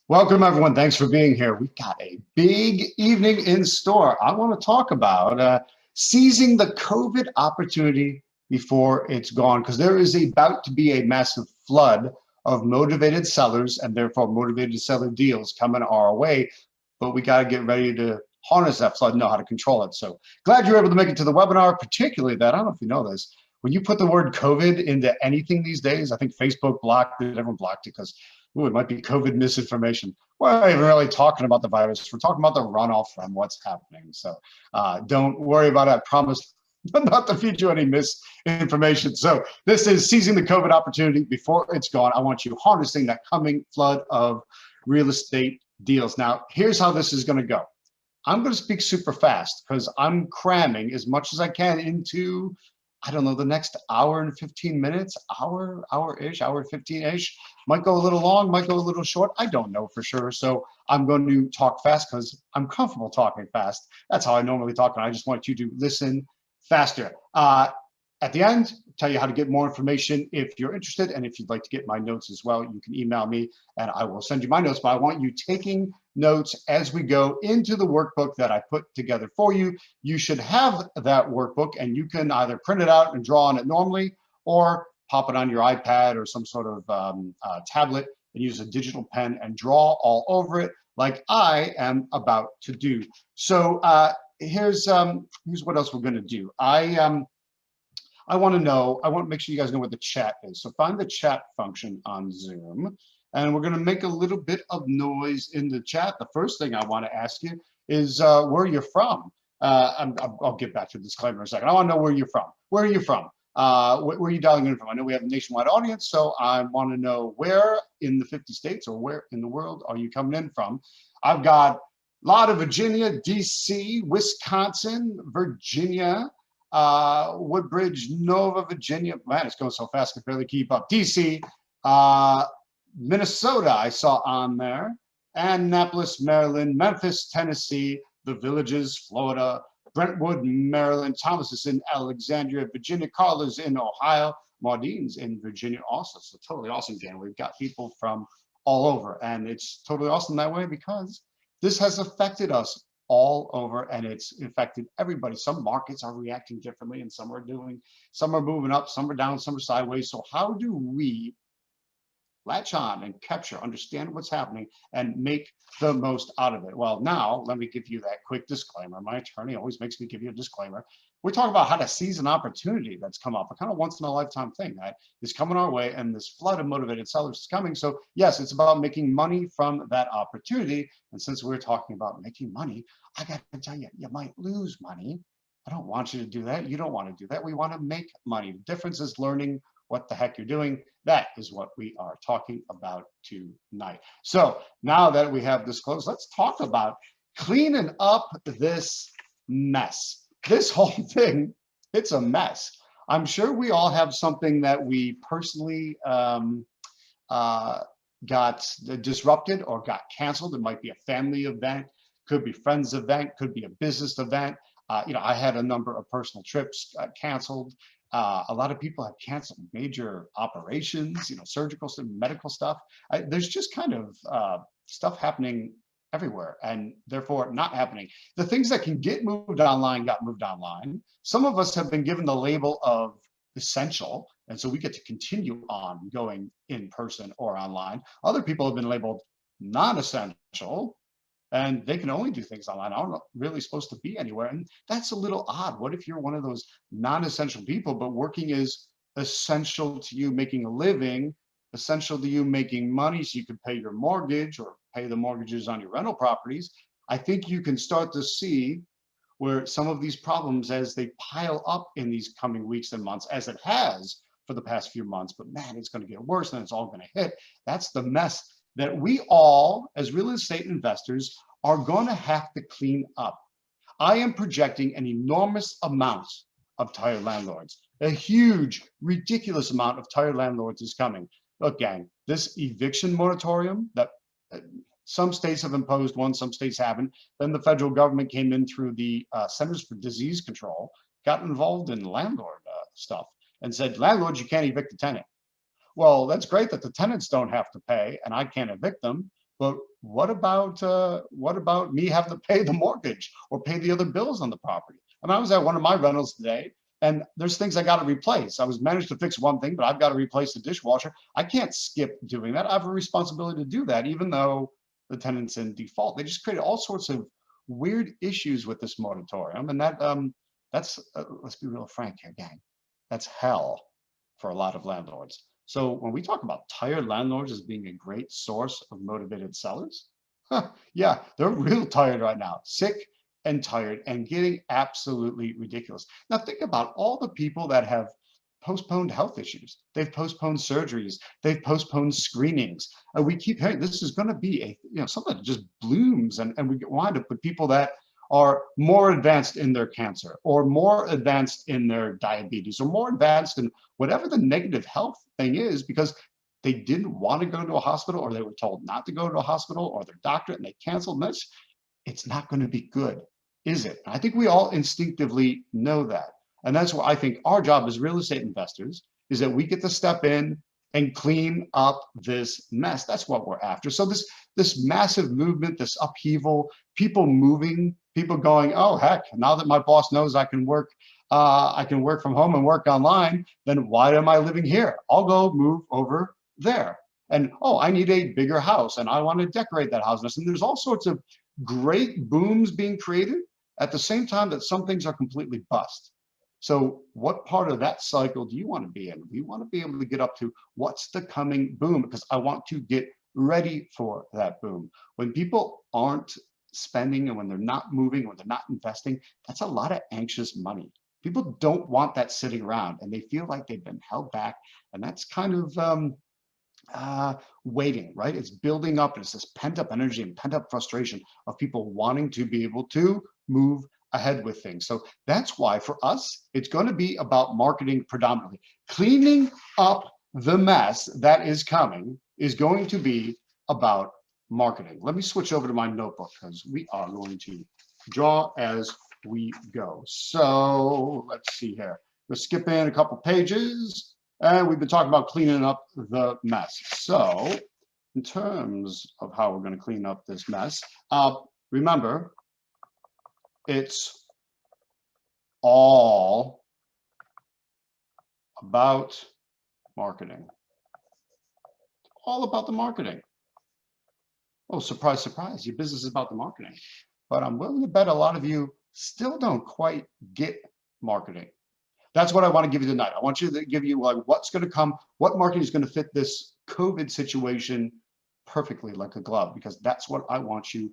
Welcome, everyone. Thanks for being here. We've got a big evening in store. I want to talk about seizing the COVID opportunity before it's gone, because there is about to be a massive flood of motivated sellers and therefore motivated seller deals coming our way. But we got to get ready to harness that flood and know how to control it. So glad you're able to make it to the webinar, particularly that, I don't know if you know this, when you put the word COVID into anything these days, I think Facebook blocked it, everyone blocked it because it might be COVID misinformation. We're not even really talking about the virus. We're talking about the runoff from what's happening. So don't worry about it. I promise not to feed you any misinformation. So this is seizing the COVID opportunity before it's gone. I want you harnessing that coming flood of real estate deals. Now, here's how this is going to go. I'm going to speak super fast because I'm cramming as much as I can into, I don't know, the next hour and 15 minutes, hour-ish, hour 15-ish. Might go a little long, might go a little short. I don't know for sure. So I'm going to talk fast because I'm comfortable talking fast. That's how I normally talk, and I just want you to listen faster. At the end, tell you how to get more information if you're interested, and if you'd like to get my notes as well, you can email me and I will send you my notes. But I want you taking notes as we go into the workbook that I put together for you. You should have that workbook, and you can either print it out and draw on it normally, or pop it on your iPad or some sort of tablet and use a digital pen and draw all over it like I am about to do. So here's what else we're going to do. I want to make sure you guys know what the chat is. So find the chat function on Zoom, and we're going to make a little bit of noise in the chat. The first thing I want to ask you is where you're from. I'll get back to the disclaimer in a second. I want to know where you're from. Where are you from? Where are you dialing in from? I know we have a nationwide audience, so I want to know where in the 50 states or where in the world are you coming in from? I've got a lot of Virginia, DC, Wisconsin, Virginia, Woodbridge, Nova, Virginia. Man, it's going so fast I can barely keep up. DC, Minnesota, I saw on there, Annapolis, Maryland, Memphis, Tennessee, the Villages, Florida, Brentwood, Maryland, Thomas is in Alexandria, Virginia, Carla's in Ohio, Maudine's in Virginia also. So totally awesome, Dan. We've got people from all over, and it's totally awesome that way because this has affected us all over, and it's affected everybody. Some markets are reacting differently, and some are moving up, some are down, some are sideways. So how do we latch on and capture, understand what's happening, and make the most out of it? Well, now let me give you that quick disclaimer. My attorney always makes me give you a disclaimer. We're talking about how to seize an opportunity that's come up, a kind of once in a lifetime thing that is coming our way, and this flood of motivated sellers is coming. So yes, it's about making money from that opportunity. And since we're talking about making money, I got to tell you, you might lose money. I don't want you to do that. You don't want to do that. We want to make money. The difference is learning what the heck you're doing. That is what we are talking about tonight. So now that we have this closed, let's talk about cleaning up this mess. This whole thing, it's a mess. I'm sure we all have something that we personally got disrupted or got canceled. It might be a family event, could be friends event, could be a business event. I had a number of personal trips canceled. A lot of people have canceled major operations, surgical stuff, medical stuff. There's just kind of stuff happening everywhere, and therefore not happening. The things that can get moved online got moved online. Some of us have been given the label of essential, and so we get to continue on going in person or online. Other people have been labeled non-essential, and they can only do things online. I'm not really supposed to be anywhere. And that's a little odd. What if you're one of those non-essential people, but working is essential to you making a living, essential to you making money so you can pay your mortgage or pay the mortgages on your rental properties? I think you can start to see where some of these problems, as they pile up in these coming weeks and months, as it has for the past few months, but man, it's going to get worse and it's all going to hit. That's the mess that we all, as real estate investors, are going to have to clean up. I am projecting an enormous amount of tired landlords. A huge, ridiculous amount of tired landlords is coming. Look, gang, this eviction moratorium that some states have imposed one, some states haven't. Then the federal government came in through the Centers for Disease Control, got involved in landlord stuff, and said, landlords, you can't evict a tenant. Well, that's great that the tenants don't have to pay and I can't evict them, but what about me having to pay the mortgage or pay the other bills on the property? I mean, I was at one of my rentals today, and there's things I got to replace. I was managed to fix one thing, but I've got to replace the dishwasher. I can't skip doing that. I have a responsibility to do that, even though the tenant's in default. They just created all sorts of weird issues with this moratorium, and that's let's be real frank here, gang. That's hell for a lot of landlords. So when we talk about tired landlords as being a great source of motivated sellers, yeah, they're real tired right now, sick and tired and getting absolutely ridiculous. Now think about all the people that have postponed health issues. They've postponed surgeries. They've postponed screenings. We keep hearing this is going to be something that just blooms, and we wind up with people that are more advanced in their cancer or more advanced in their diabetes or more advanced in whatever the negative health thing is because they didn't want to go to a hospital or they were told not to go to a hospital or their doctor and they canceled this. It's not going to be good, is it? I think we all instinctively know that. And that's why I think our job as real estate investors is that we get to step in and clean up this mess. That's what we're after. So this massive movement, this upheaval, people moving, people going, oh heck, now that my boss knows I can work from home and work online, then why am I living here? I'll go move over there. And oh, I need a bigger house and I want to decorate that house. And there's all sorts of great booms being created at the same time that some things are completely bust. So what part of that cycle do you want to be in? We want to be able to get up to what's the coming boom, because I want to get ready for that boom. When people aren't spending and when they're not moving, when they're not investing, that's a lot of anxious money. People don't want that sitting around and they feel like they've been held back. And that's kind of waiting, right? It's building up. It's this pent up energy and pent up frustration of people wanting to be able to move ahead with things. So that's why for us, it's going to be about marketing predominantly. Cleaning up the mess that is coming is going to be about marketing. Let me switch over to my notebook because we are going to draw as we go. So let's see here. We'll skip in a couple pages and we've been talking about cleaning up the mess. So in terms of how we're going to clean up this mess, remember, it's all about marketing. All about the marketing. Oh, surprise, surprise, your business is about the marketing. But I'm willing to bet a lot of you still don't quite get marketing. That's what I want to give you tonight. I want you to give you like what's going to come, what marketing is going to fit this COVID situation perfectly like a glove, because that's what I want you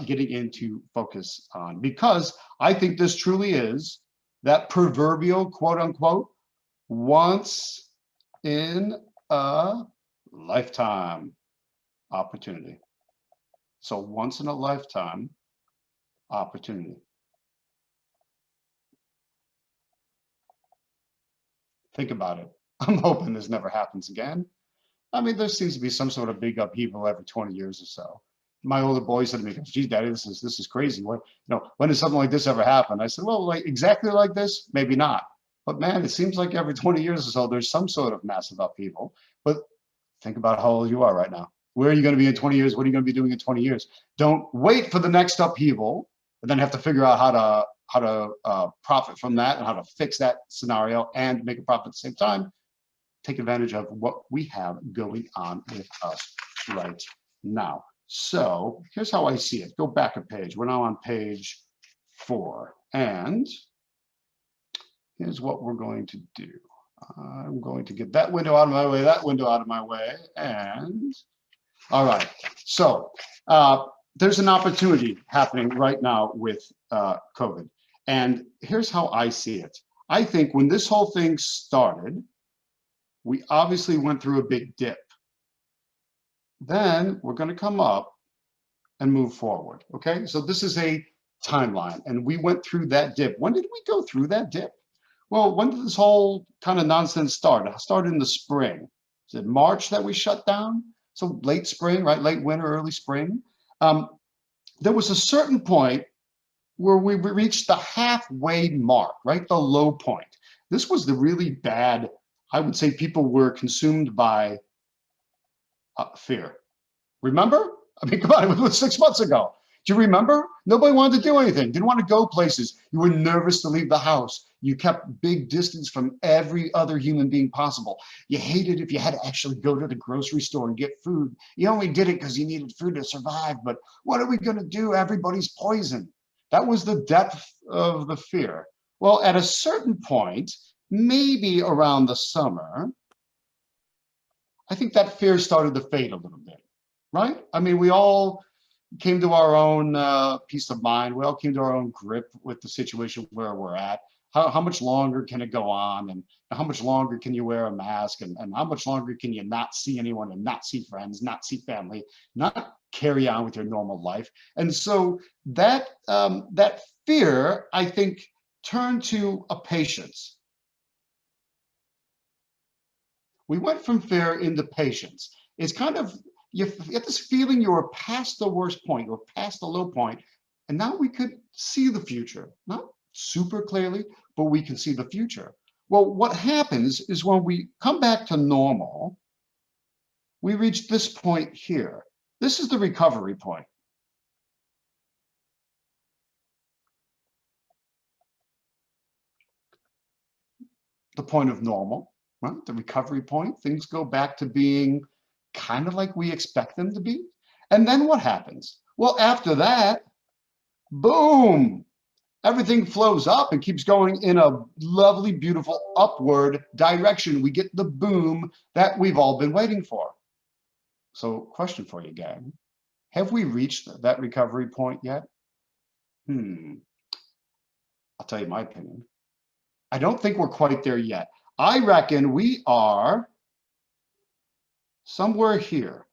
getting into focus on, because I think this truly is that proverbial quote unquote once in a lifetime opportunity. So once in a lifetime opportunity. Think about it. I'm hoping this never happens again. I mean, there seems to be some sort of big upheaval every 20 years or so. My older boy said to me, "Geez, Daddy, this is crazy. What, when does something like this ever happen?" I said, "Well, like exactly like this, maybe not. But man, it seems like every 20 years or so, there's some sort of massive upheaval." But think about how old you are right now. Where are you going to be in 20 years? What are you going to be doing in 20 years? Don't wait for the next upheaval and then have to figure out how to profit from that and how to fix that scenario and make a profit at the same time. Take advantage of what we have going on with us right now. So here's how I see it. Go back a page. We're now on page 4. And here's what we're going to do. I'm going to get that window out of my way, that window out of my way. And all right. So there's an opportunity happening right now with COVID. And here's how I see it. I think when this whole thing started, we obviously went through a big dip. Then we're going to come up and move forward. Okay, so this is a timeline, and we went through that dip. When did we go through that dip? Well, when did this whole kind of nonsense start? It started in the spring. Is it March that we shut down? So late spring, right? Late winter, early spring. There was a certain point where we reached the halfway mark, right? The low point. This was the really bad. I would say people were consumed by fear. Remember? I mean, come on, it was 6 months ago. Do you remember? Nobody wanted to do anything, didn't want to go places. You were nervous to leave the house. You kept big distance from every other human being possible. You hated if you had to actually go to the grocery store and get food. You only did it because you needed food to survive, but what are we going to do? Everybody's poison. That was the depth of the fear. Well, at a certain point, maybe around the summer, I think that fear started to fade a little bit, right? I mean, we all came to our own peace of mind. We all came to our own grip with the situation where we're at. How much longer can it go on? And how much longer can you wear a mask? And how much longer can you not see anyone and not see friends, not see family, not carry on with your normal life? And so that fear, I think, turned to a patience. We went from fear into patience. It's kind of, you get this feeling you were past the worst point, you were past the low point, and now we could see the future. Not super clearly, but we can see the future. Well, what happens is when we come back to normal, we reach this point here. This is the recovery point. The point of normal, right? The recovery point. Things go back to being kind of like we expect them to be. And then what happens? Well, after that, boom, everything flows up and keeps going in a lovely, beautiful upward direction. We get the boom that we've all been waiting for. So, question for you, gang. Have we reached that recovery point yet? I'll tell you my opinion. I don't think we're quite there yet. I reckon we are somewhere here.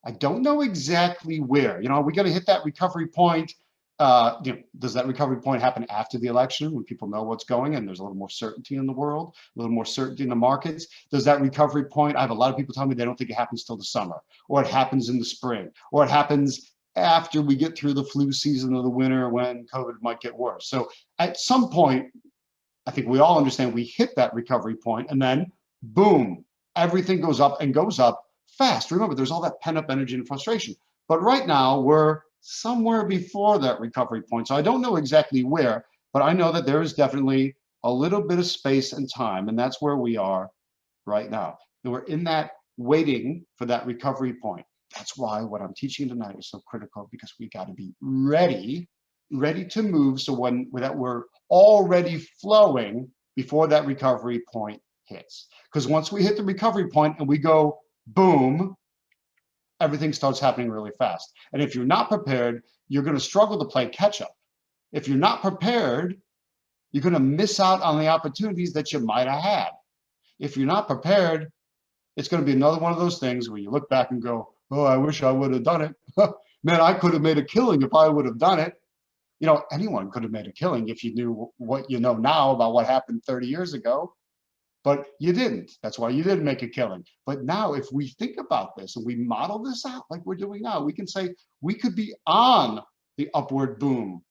I don't know exactly where. You know, we got to hit that recovery point. Does that recovery point happen after the election when people know what's going and there's a little more certainty in the world, a little more certainty in the markets? Does that recovery point, I have a lot of people telling me they don't think it happens till the summer, or it happens in the spring, or it happens after we get through the flu season of the winter when COVID might get worse. So at some point, I think we all understand we hit that recovery point and then boom, everything goes up and goes up fast. Remember, there's all that pent-up energy and frustration. But right now, we're somewhere before that recovery point. So I don't know exactly where, but I know that there is definitely a little bit of space and time, and that's where we are right now. And we're in that waiting for that recovery point. That's why what I'm teaching tonight is so critical, because we got to be ready to move. So when that we're already flowing before that recovery point hits. Because once we hit the recovery point and we go boom, everything starts happening really fast. And if you're not prepared, you're going to struggle to play catch up. If you're not prepared, you're going to miss out on the opportunities that you might have had. If you're not prepared, it's going to be another one of those things where you look back and go, oh, I wish I would have done it. Man, I could have made a killing if I would have done it. You know, anyone could have made a killing if you knew what you know now about what happened 30 years ago. But you didn't. That's why you didn't make a killing. But now, if we think about this and we model this out like we're doing now, we can say we could be on the upward boom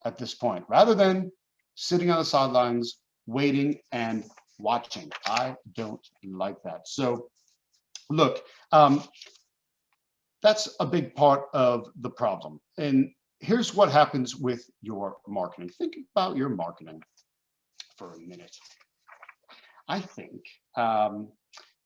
at this point, rather than sitting on the sidelines, waiting and watching. I don't like that. So, look, that's a big part of the problem. And here's what happens with your marketing. Think about your marketing for a minute. I think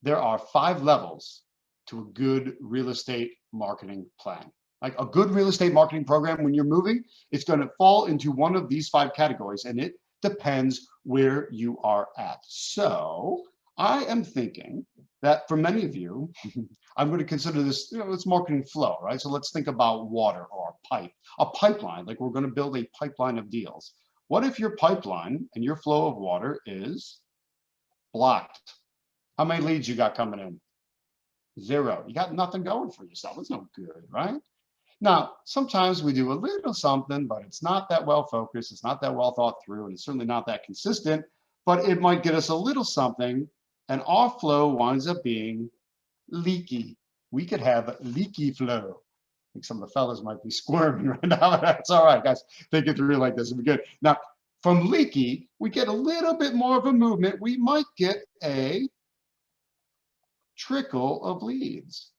there are 5 levels to a good real estate marketing plan. Like a good real estate marketing program, when you're moving, it's going to fall into one of these 5 categories, and it depends where you are at. So I am thinking that for many of you, I'm going to consider this, it's marketing flow, right? So let's think about water or a pipeline, like we're going to build a pipeline of deals. What if your pipeline and your flow of water is blocked? How many leads you got coming in? 0. You got nothing going for yourself. It's no good, right? Now, sometimes we do a little something, but it's not that well focused. It's not that well thought through, and it's certainly not that consistent, but it might get us a little something, and our flow winds up being leaky. We could have leaky flow. I think some of the fellas might be squirming right now. That's all right, guys. Think it through like this. It'll be good. Now, from leaky, we get a little bit more of a movement. We might get a trickle of leads.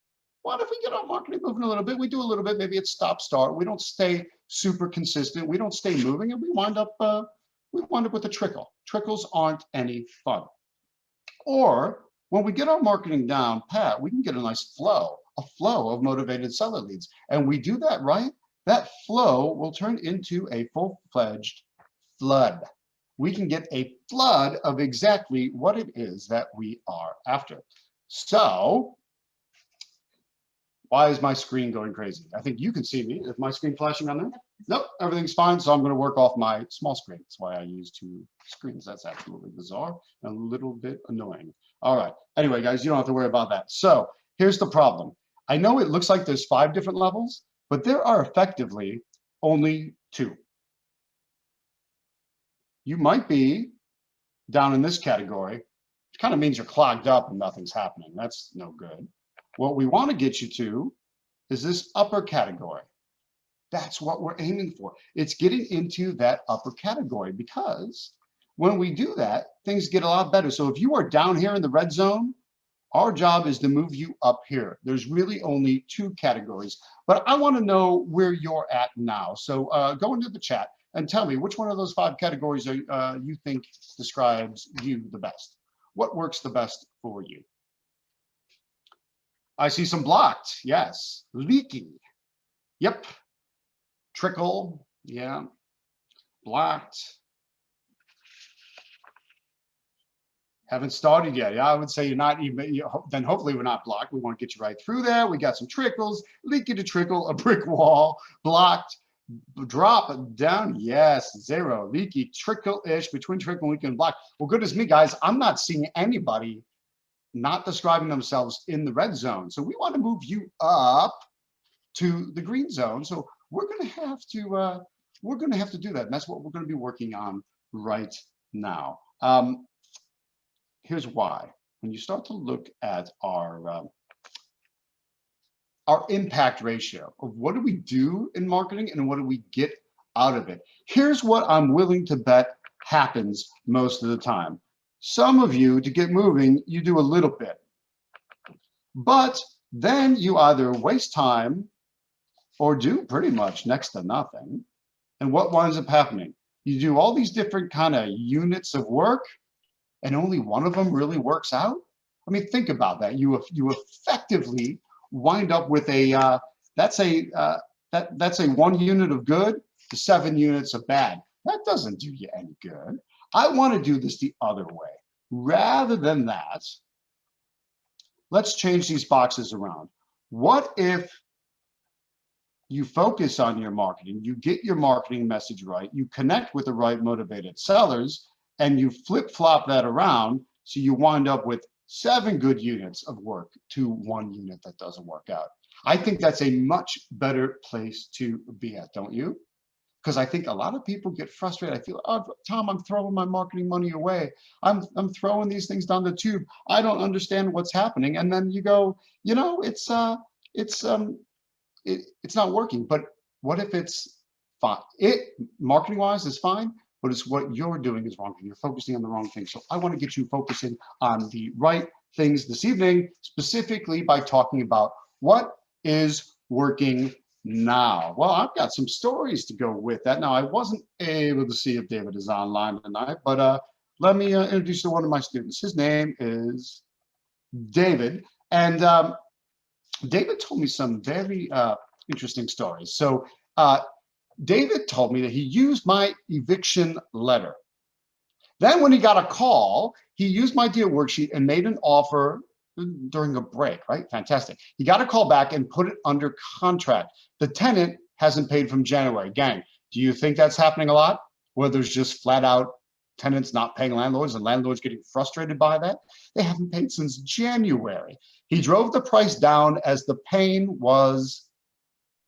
What if we get our marketing moving a little bit? We do a little bit, maybe it's stop start. We don't stay super consistent. We don't stay moving, and we wind up with a trickle. Trickles aren't any fun. Or when we get our marketing down pat, we can get a nice flow, a flow of motivated seller leads. And we do that right, that flow will turn into a full-fledged flood. We can get a flood of exactly what it is that we are after. So why is my screen going crazy? I think you can see me. Is my screen flashing on there? Nope, everything's fine. So I'm going to work off my small screen. That's why I use two screens. That's absolutely bizarre and a little bit annoying. All right. Anyway, guys, you don't have to worry about that. So here's the problem. I know it looks like there's 5 different levels, but there are effectively only 2. You might be down in this category, which kind of means you're clogged up and nothing's happening. That's no good. What we want to get you to is this upper category. That's what we're aiming for. It's getting into that upper category, because when we do that, things get a lot better. So if you are down here in the red zone, our job is to move you up here. There's really only 2 categories, but I want to know where you're at now. So go into the chat and tell me which one of those 5 categories you think describes you the best. What works the best for you? I see some blocked. Yes. Leaky. Yep. Trickle. Yeah. Blocked. Haven't started yet. Yeah, I would say you're not even, then hopefully we're not blocked. We want to get you right through there. We got some trickles, leaky to trickle, a brick wall, blocked, drop down. Yes, 0, leaky, trickle-ish, between trickle and leaky and block. Well, goodness me, guys, I'm not seeing anybody not describing themselves in the red zone. So we want to move you up to the green zone. So we're going to have to do that. And that's what we're going to be working on right now. Here's why. When you start to look at our impact ratio of what do we do in marketing and what do we get out of it, here's what I'm willing to bet happens most of the time. Some of you, to get moving, you do a little bit, but then you either waste time or do pretty much next to nothing. And what winds up happening? You do all these different kind of units of work, and only one of them really works out. I mean, think about that. You effectively wind up with a that's a 1 unit of good to 7 units of bad. That doesn't do you any good. I want to do this the other way. Rather than that, let's change these boxes around. What if you focus on your marketing, you get your marketing message right, you connect with the right motivated sellers, and you flip-flop that around so you wind up with 7 good units of work to 1 unit that doesn't work out. I think that's a much better place to be at, don't you? Because I think a lot of people get frustrated. I feel, oh, Tom, I'm throwing my marketing money away. I'm throwing these things down the tube. I don't understand what's happening. And then you go, you know, it's not working. But what if it's fine? Marketing wise is fine, but it's what you're doing is wrong. You're focusing on the wrong thing. So I want to get you focusing on the right things this evening, specifically by talking about what is working now. Well, I've got some stories to go with that. Now, I wasn't able to see if David is online tonight, but let me introduce you to one of my students. His name is David, and David told me some very interesting stories. So David told me that he used my eviction letter. Then when he got a call, he used my deal worksheet and made an offer during a break, right? Fantastic. He got a call back and put it under contract. The tenant hasn't paid from January. Gang, do you think that's happening a lot? Where there's just flat out tenants not paying landlords and landlords getting frustrated by that? They haven't paid since January. He drove the price down as the pain was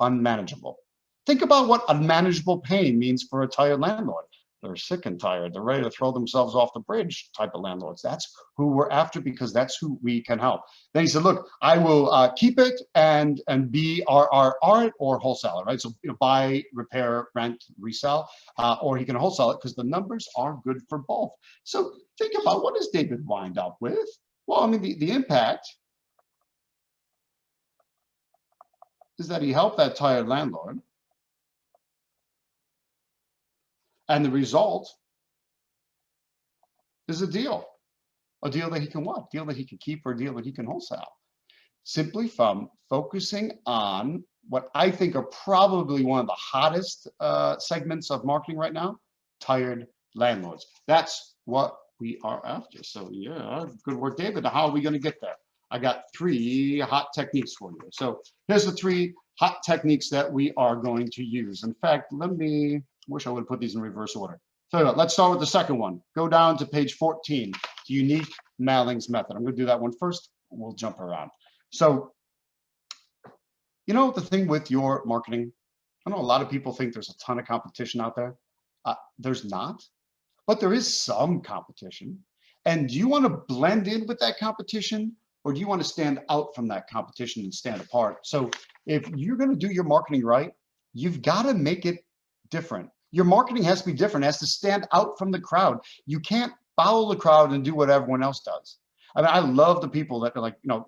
unmanageable. Think about what unmanageable pain means for a tired landlord. They're sick and tired. They're ready to throw themselves off the bridge type of landlords. That's who we're after, because that's who we can help. Then he said, look, I will keep it and be our or wholesaler, right? So buy, repair, rent, resell, or he can wholesale it because the numbers are good for both. So think about, what does David wind up with? Well, I mean, the impact is that he helped that tired landlord. And the result is a deal that he can what? A deal that he can keep, or a deal that he can wholesale. Simply from focusing on what I think are probably one of the hottest segments of marketing right now, tired landlords. That's what we are after. So yeah, good work, David. Now, how are we going to get there? I got 3 hot techniques for you. So here's the 3 hot techniques that we are going to use. In fact, wish I would have put these in reverse order. So let's start with the second one. Go down to page 14, the unique mailings method. I'm going to do that one first. We'll jump around. So, you know, the thing with your marketing, I know a lot of people think there's a ton of competition out there. There's not, but there is some competition. And do you want to blend in with that competition, or do you want to stand out from that competition and stand apart? So if you're going to do your marketing right, you've got to make it different. Your marketing has to be different. It has to stand out from the crowd. You can't follow the crowd and do what everyone else does. I mean, I love the people that are like, you know,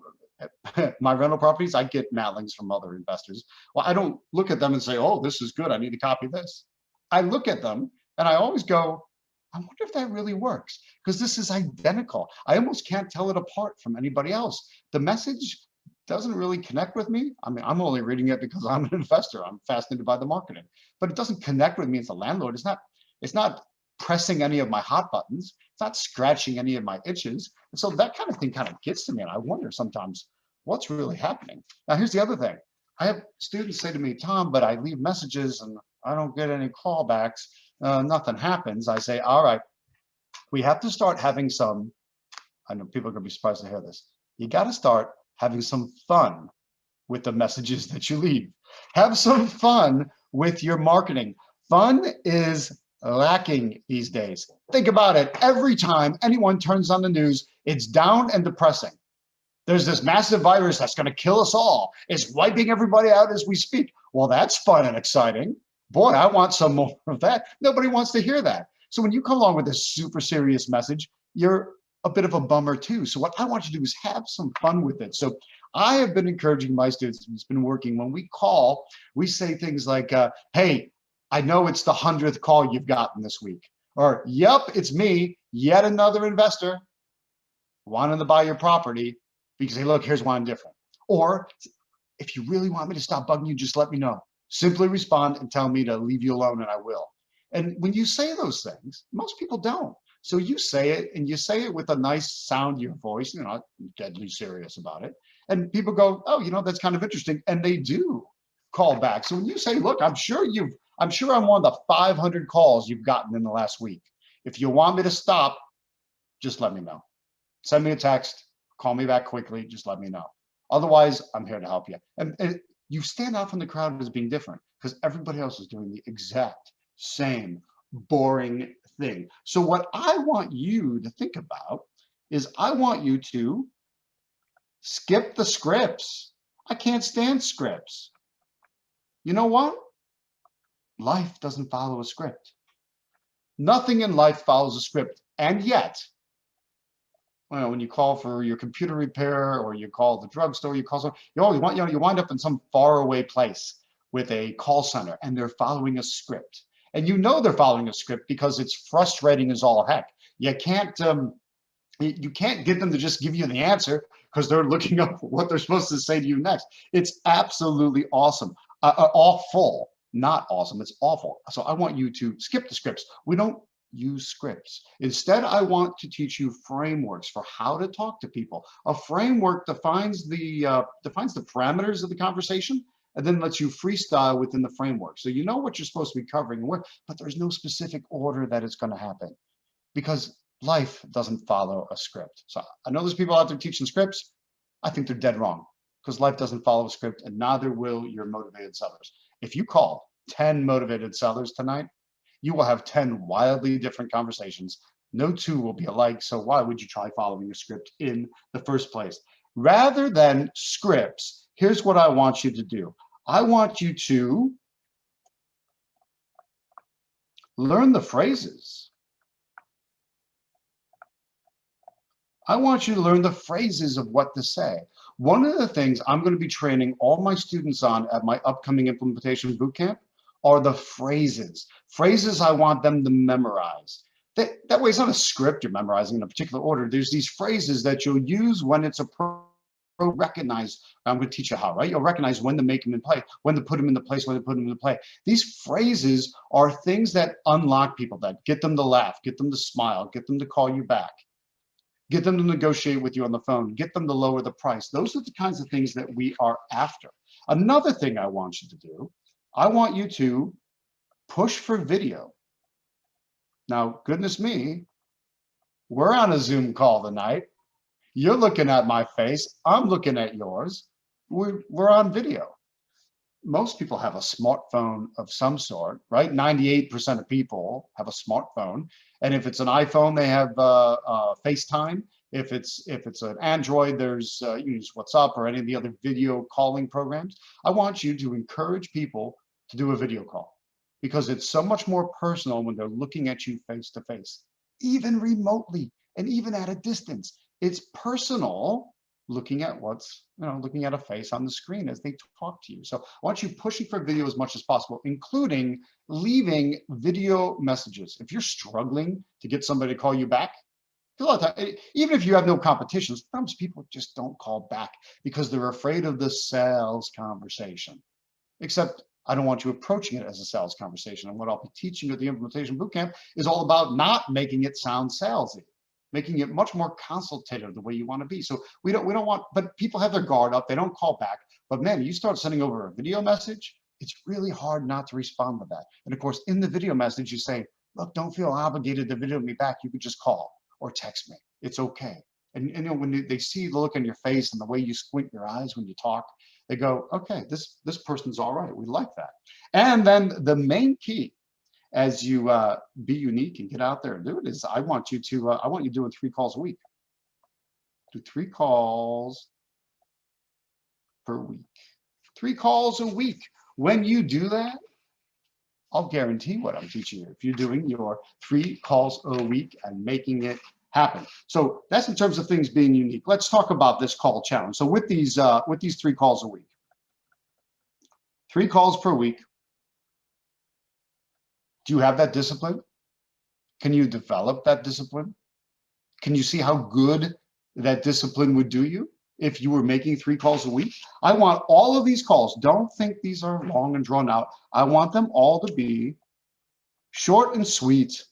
my rental properties, I get mailings from other investors. Well, I don't look at them and say, oh, this is good, I need to copy this. I look at them and I always go, I wonder if that really works, because this is identical. I almost can't tell it apart from anybody else. The message doesn't really connect with me. I mean, I'm only reading it because I'm an investor. I'm fascinated by the marketing, but it doesn't connect with me as a landlord. It's not pressing any of my hot buttons. It's not scratching any of my itches. And so that kind of thing kind of gets to me. And I wonder sometimes what's really happening. Now, here's the other thing. I have students say to me, Tom, but I leave messages and I don't get any callbacks. Nothing happens. I say, all right, we have to start having some, I know people are going to be surprised to hear this. You got to start having some fun with the messages that you leave. Have some fun with your marketing. Fun is lacking these days. Think about it. Every time anyone turns on the news, it's down and depressing. There's this massive virus that's going to kill us all. It's wiping everybody out as we speak. Well, that's fun and exciting. Boy, I want some more of that. Nobody wants to hear that. So when you come along with this super serious message, you're a bit of a bummer too. So what I want you to do is have some fun with it. So I have been encouraging my students, it's been working. When we call, we say things like, hey, I know it's the 100th call you've gotten this week. Or, yep, it's me, yet another investor wanting to buy your property because, hey, look, here's why I'm different. Or if you really want me to stop bugging you, just let me know. Simply respond and tell me to leave you alone, and I will. And when you say those things, most people don't. So you say it, and you say it with a nice sound to your voice. You're not deadly serious about it. And people go, oh, you know, that's kind of interesting. And they do call back. So when you say, look, I'm sure I'm one of the 500 calls you've gotten in the last week. If you want me to stop, just let me know. Send me a text, call me back quickly, just let me know. Otherwise, I'm here to help you. And you stand out from the crowd as being different because everybody else is doing the exact same boring thing. So what I want you to think about is I want you to skip the scripts. I can't stand scripts. You know what? Life doesn't follow a script. Nothing in life follows a script. And yet, well, when you call for your computer repair or you call the drugstore, you always want, you wind up in some faraway place with a call center and they're following a script. And you know they're following a script because it's frustrating as all heck. You can't get them to just give you the answer because they're looking up what they're supposed to say to you next. It's absolutely awesome. Awful, not awesome. It's awful. So I want you to skip the scripts. We don't use scripts. Instead, I want to teach you frameworks for how to talk to people. A framework defines the parameters of the conversation and then lets you freestyle within the framework. So you know what you're supposed to be covering and where, but there's no specific order that it's going to happen because life doesn't follow a script. So I know there's people out there teaching scripts. I think they're dead wrong because life doesn't follow a script and neither will your motivated sellers. If you call 10 motivated sellers tonight, you will have 10 wildly different conversations. No two will be alike. So why would you try following a script in the first place? Rather than scripts, here's what I want you to do. I want you to learn the phrases. I want you to learn the phrases of what to say. One of the things I'm going to be training all my students on at my upcoming implementation bootcamp are the phrases. Phrases I want them to memorize. That way it's not a script you're memorizing in a particular order. There's these phrases that you'll use when it's appropriate. Recognize, I'm going to teach you how, right? You'll recognize when to make them in play, when to put them in the place, when to put them in play. These phrases are things that unlock people, that get them to laugh, get them to smile, get them to call you back, get them to negotiate with you on the phone, get them to lower the price. Those are the kinds of things that we are after. Another thing I want you to do, I want you to push for video. Now, goodness me, we're on a Zoom call tonight. You're looking at my face. I'm looking at yours. We're on video. Most people have a smartphone of some sort, right? 98% of people have a smartphone. And if it's an iPhone, they have FaceTime. If it's an Android, there's you use WhatsApp or any of the other video calling programs. I want you to encourage people to do a video call because it's so much more personal when they're looking at you face to face, even remotely and even at a distance. It's personal looking at looking at a face on the screen as they talk to you. So I want you pushing for video as much as possible, including leaving video messages. If you're struggling to get somebody to call you back, even if you have no competition, sometimes people just don't call back because they're afraid of the sales conversation. Except I don't want you approaching it as a sales conversation. And what I'll be teaching you at the implementation bootcamp is all about not making it sound salesy, making it much more consultative the way you want to be. So we don't want, but people have their guard up, they don't call back. But man, you start sending over a video message, it's really hard not to respond to that. And of course, in the video message, you say, look, don't feel obligated to video me back. You could just call or text me. It's okay. And when they see the look on your face and the way you squint your eyes when you talk, they go, okay, this person's all right. We like that. And then the main key, as you be unique and get out there and do it, is I want you doing 3 calls a week. Do 3 calls per week. 3 calls a week. When you do that, I'll guarantee what I'm teaching you. If you're doing your 3 calls a week and making it happen. So that's in terms of things being unique. Let's talk about this call challenge. So with these 3 calls a week, 3 calls per week, do you have that discipline? Can you develop that discipline? Can you see how good that discipline would do you if you were making 3 calls a week? I want all of these calls. Don't think these are long and drawn out. I want them all to be short and sweet.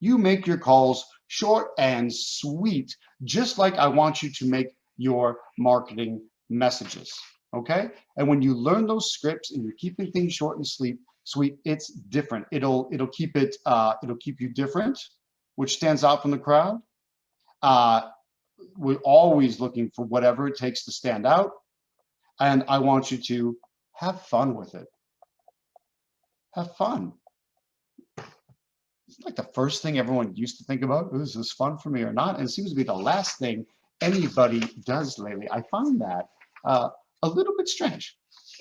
You make your calls short and sweet, just like I want you to make your marketing messages, okay? And when you learn those scripts and you're keeping things short and sweet, it's different. It'll keep you different, which stands out from the crowd. We're always looking for whatever it takes to stand out, and I want you to have fun with it. Have fun. It's like the first thing everyone used to think about, is this fun for me or not? And it seems to be the last thing anybody does lately. I find that a little bit strange.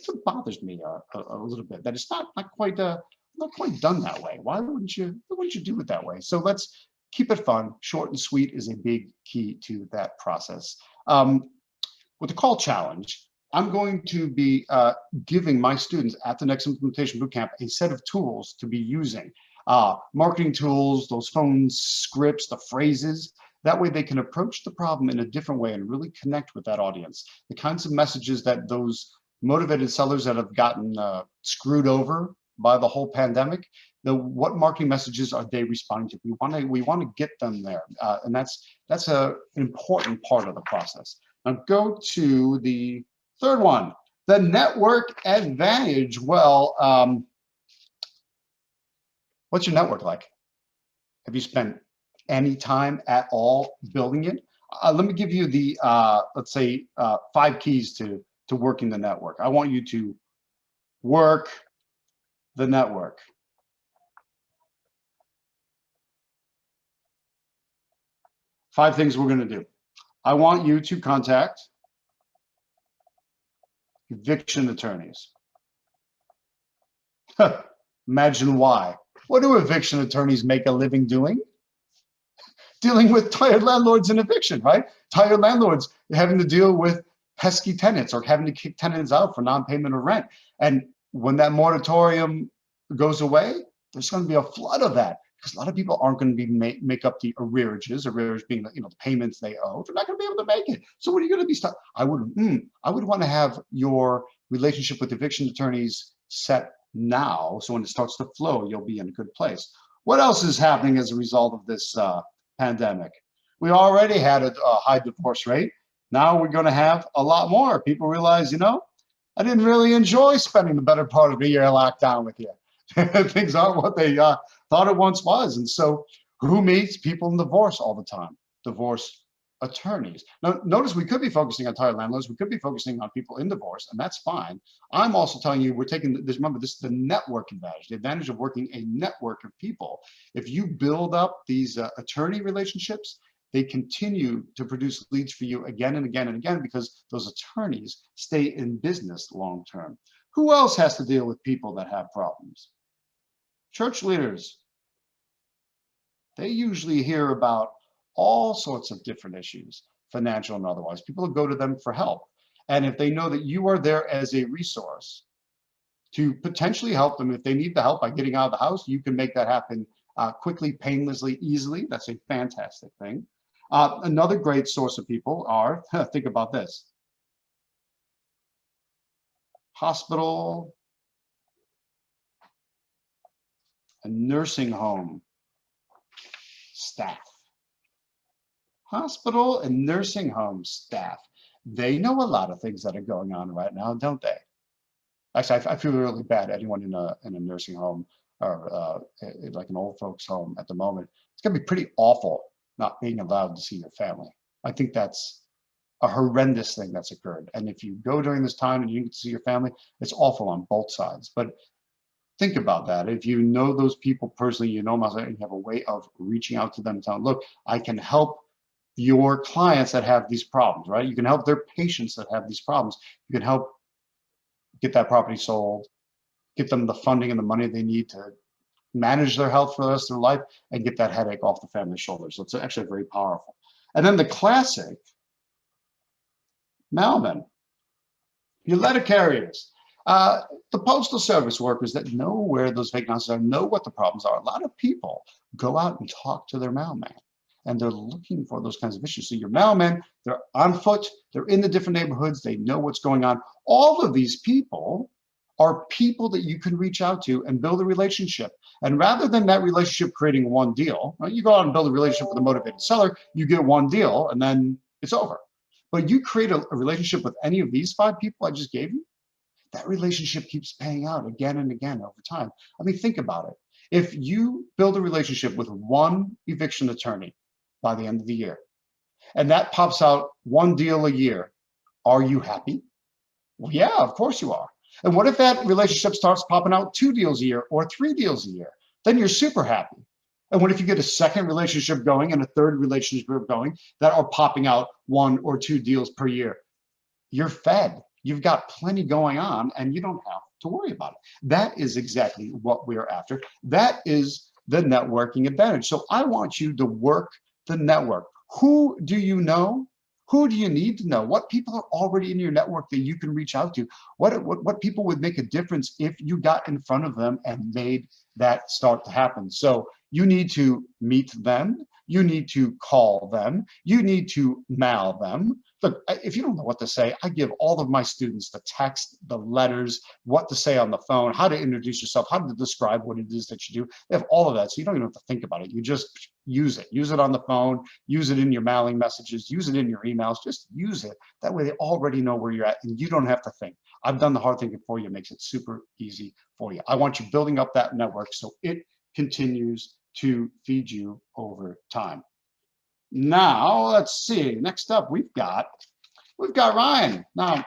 It bothers me a little bit that it's not quite done that way. Why wouldn't you do it that way? So let's keep it fun. Short and sweet is a big key to that process. With the call challenge, I'm going to be giving my students at the next implementation bootcamp a set of tools to be using. Marketing tools, those phone scripts, the phrases. That way they can approach the problem in a different way and really connect with that audience. The kinds of messages that those motivated sellers that have gotten screwed over by the whole pandemic, what marketing messages are they responding to? We want to get them there, and that's an important part of the process. Now go to the third one, the network advantage. Well, what's your network like? Have you spent any time at all building it? Let me give you the, let's say, 5 keys to working the network. I want you to work the network. Five things we're going to do. I want you to contact eviction attorneys. Imagine why. What do eviction attorneys make a living doing? dealing with tired landlords and eviction, right? Tired landlords having to deal with pesky tenants or having to kick tenants out for non-payment of rent. And when that moratorium goes away, there's going to be a flood of that because a lot of people aren't going to be make up the arrears being the payments they owe. They're not going to be able to make it. So what are you going to be stuck? I would want to have your relationship with eviction attorneys set now, so when it starts to flow, you'll be in a good place. What else is happening as a result of this pandemic? We already had a high divorce rate. Now we're going to have a lot more. People realize, I didn't really enjoy spending the better part of a year locked down with you. Things aren't what they thought it once was. And so who meets people in divorce all the time? Divorce attorneys. Now, notice we could be focusing on tired landlords. We could be focusing on people in divorce, and that's fine. I'm also telling you, we're taking this, remember, this is the network advantage, the advantage of working a network of people. If you build up these attorney relationships, they continue to produce leads for you again and again and again because those attorneys stay in business long term. Who else has to deal with people that have problems? Church leaders. They usually hear about all sorts of different issues, financial and otherwise. People go to them for help. And if they know that you are there as a resource to potentially help them, if they need the help by getting out of the house, you can make that happen quickly, painlessly, easily. That's a fantastic thing. Another great source of people are, think about this, hospital and nursing home staff. Hospital and nursing home staff. They know a lot of things that are going on right now, don't they? Actually, I feel really bad. Anyone in a nursing home or like an old folks home at the moment, it's gonna be pretty awful not being allowed to see your family. I think that's a horrendous thing that's occurred. And if you go during this time and you get to see your family, it's awful on both sides. But think about that. If you know those people personally, you know them, and you have a way of reaching out to them and telling, look, I can help your clients that have these problems, right? You can help their patients that have these problems. You can help get that property sold, get them the funding and the money they need to manage their health for the rest of their life and get that headache off the family's shoulders. So it's actually very powerful. And then the classic mailmen, your letter carriers, the postal service workers that know where those vacancies are, know what the problems are. A lot of people go out and talk to their mailman, and they're looking for those kinds of issues. So your mailmen, they're on foot, they're in the different neighborhoods, they know what's going on. All of these people are people that you can reach out to and build a relationship. And rather than that relationship creating one deal, right, you go out and build a relationship with a motivated seller, you get one deal and then it's over. But you create a relationship with any of these 5 people I just gave you, that relationship keeps paying out again and again over time. I mean, think about it. If you build a relationship with one eviction attorney by the end of the year, and that pops out one deal a year, are you happy? Well, yeah, of course you are. And what if that relationship starts popping out 2 deals a year or 3 deals a year? Then you're super happy. And what if you get a second relationship going and a third relationship going that are popping out 1 or 2 deals per year? You're fed. You've got plenty going on and you don't have to worry about it. That is exactly what we're after. That is the networking advantage. So I want you to work the network. Who do you know? Who do you need to know? What people are already in your network that you can reach out to? What people would make a difference if you got in front of them and made that start to happen? So you need to meet them. You need to call them. You need to mail them. Look, if you don't know what to say, I give all of my students the text, the letters, what to say on the phone, how to introduce yourself, how to describe what it is that you do. They have all of that, so you don't even have to think about it. You just use it. Use it on the phone, use it in your mailing messages, use it in your emails, just use it. That way they already know where you're at and you don't have to think. I've done the hard thinking for you. It makes it super easy for you. I want you building up that network so it continues to feed you over time. Now, let's see. Next up, we've got Ryan. Now,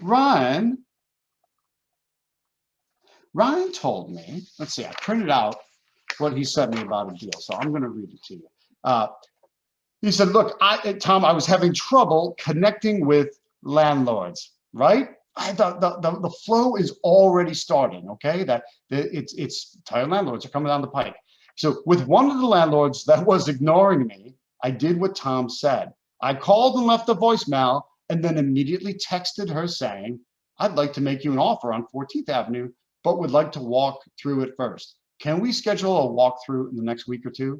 Ryan told me, let's see, I printed out what he sent me about a deal, so I'm going to read it to you. He said, look, Tom, I was having trouble connecting with landlords, right? The flow is already starting, okay? It's tired landlords are coming down the pike. So with one of the landlords that was ignoring me, I did what Tom said. I called and left a voicemail and then immediately texted her saying, I'd like to make you an offer on 14th Avenue, but would like to walk through it first. Can we schedule a walkthrough in the next week or two?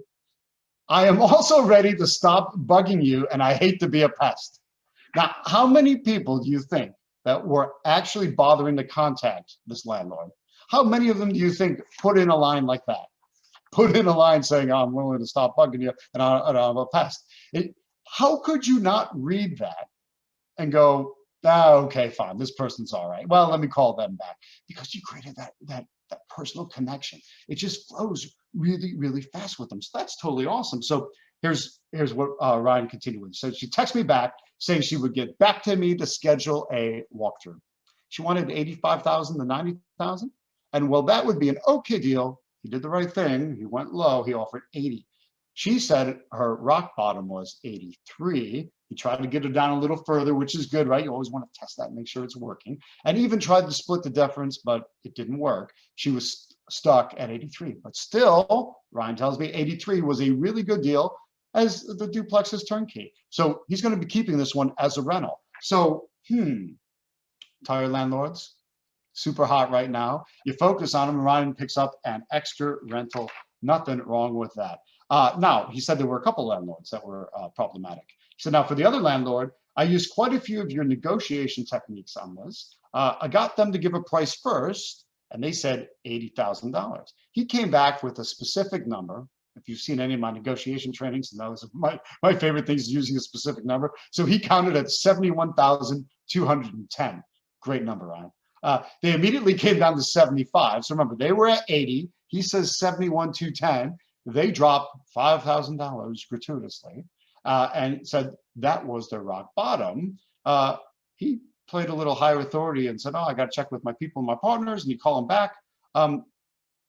I am also ready to stop bugging you, and I hate to be a pest. Now, how many people do you think that were actually bothering to contact this landlord? How many of them do you think put in a line like that? Put in a line saying, I'm willing to stop bugging you and I'm a pest. How could you not read that and go, okay, fine, this person's all right. Well, let me call them back, because you created that personal connection. It just flows really, really fast with them. So that's totally awesome. So here's what Ryan continued with. So she texted me back saying she would get back to me to schedule a walkthrough. She wanted 85,000 to 90,000. And well, that would be an okay deal. He did the right thing. He went low. He offered 80. She said her rock bottom was 83. He tried to get her down a little further, which is good, right? You always want to test that and make sure it's working. And even tried to split the difference, but it didn't work. She was stuck at 83. But still, Ryan tells me 83 was a really good deal as the duplex is turnkey. So he's going to be keeping this one as a rental. So, tired landlords, super hot right now. You focus on them, and Ryan picks up an extra rental. Nothing wrong with that. Now, he said there were a couple landlords that were problematic. He said, now for the other landlord, I used quite a few of your negotiation techniques on this. I got them to give a price first, and they said $80,000. He came back with a specific number. If you've seen any of my negotiation trainings, and that was my favorite things, using a specific number. So he counted at 71,210. Great number, Ryan. They immediately came down to 75. So remember, they were at 80. He says 71,210. They dropped $5,000 gratuitously and said that was their rock bottom. He played a little higher authority and said, oh, I got to check with my people and my partners. And he called them back.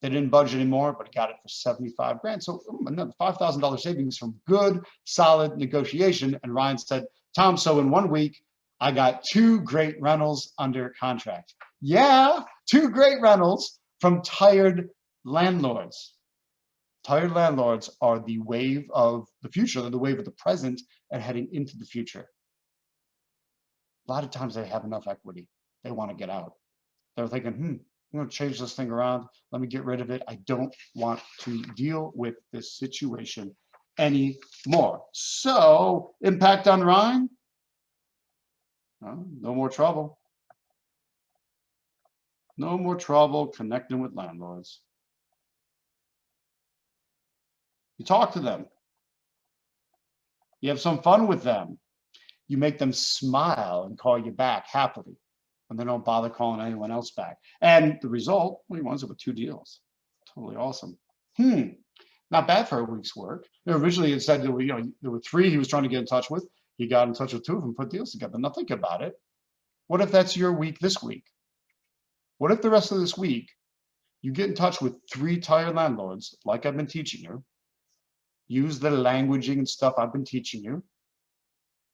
They didn't budge anymore, but he got it for 75 grand. So another $5,000 savings from good, solid negotiation. And Ryan said, Tom, so in 1 week, I got 2 great rentals under contract. Yeah, 2 great rentals from tired landlords. Tired landlords are the wave of the future. They're the wave of the present and heading into the future. A lot of times they have enough equity. They want to get out. They're thinking, I'm going to change this thing around. Let me get rid of it. I don't want to deal with this situation anymore. So, impact on Ryan? No more trouble. No more trouble connecting with landlords. You talk to them. You have some fun with them. You make them smile and call you back happily, and they don't bother calling anyone else back. And the result, well, he winds up with 2 deals. Totally awesome. Not bad for a week's work. Originally, it said there were 3 he was trying to get in touch with. He got in touch with 2 of them, put deals together. Now think about it. What if that's your week this week? What if the rest of this week you get in touch with 3 tired landlords, like I've been teaching you, use the languaging and stuff I've been teaching you,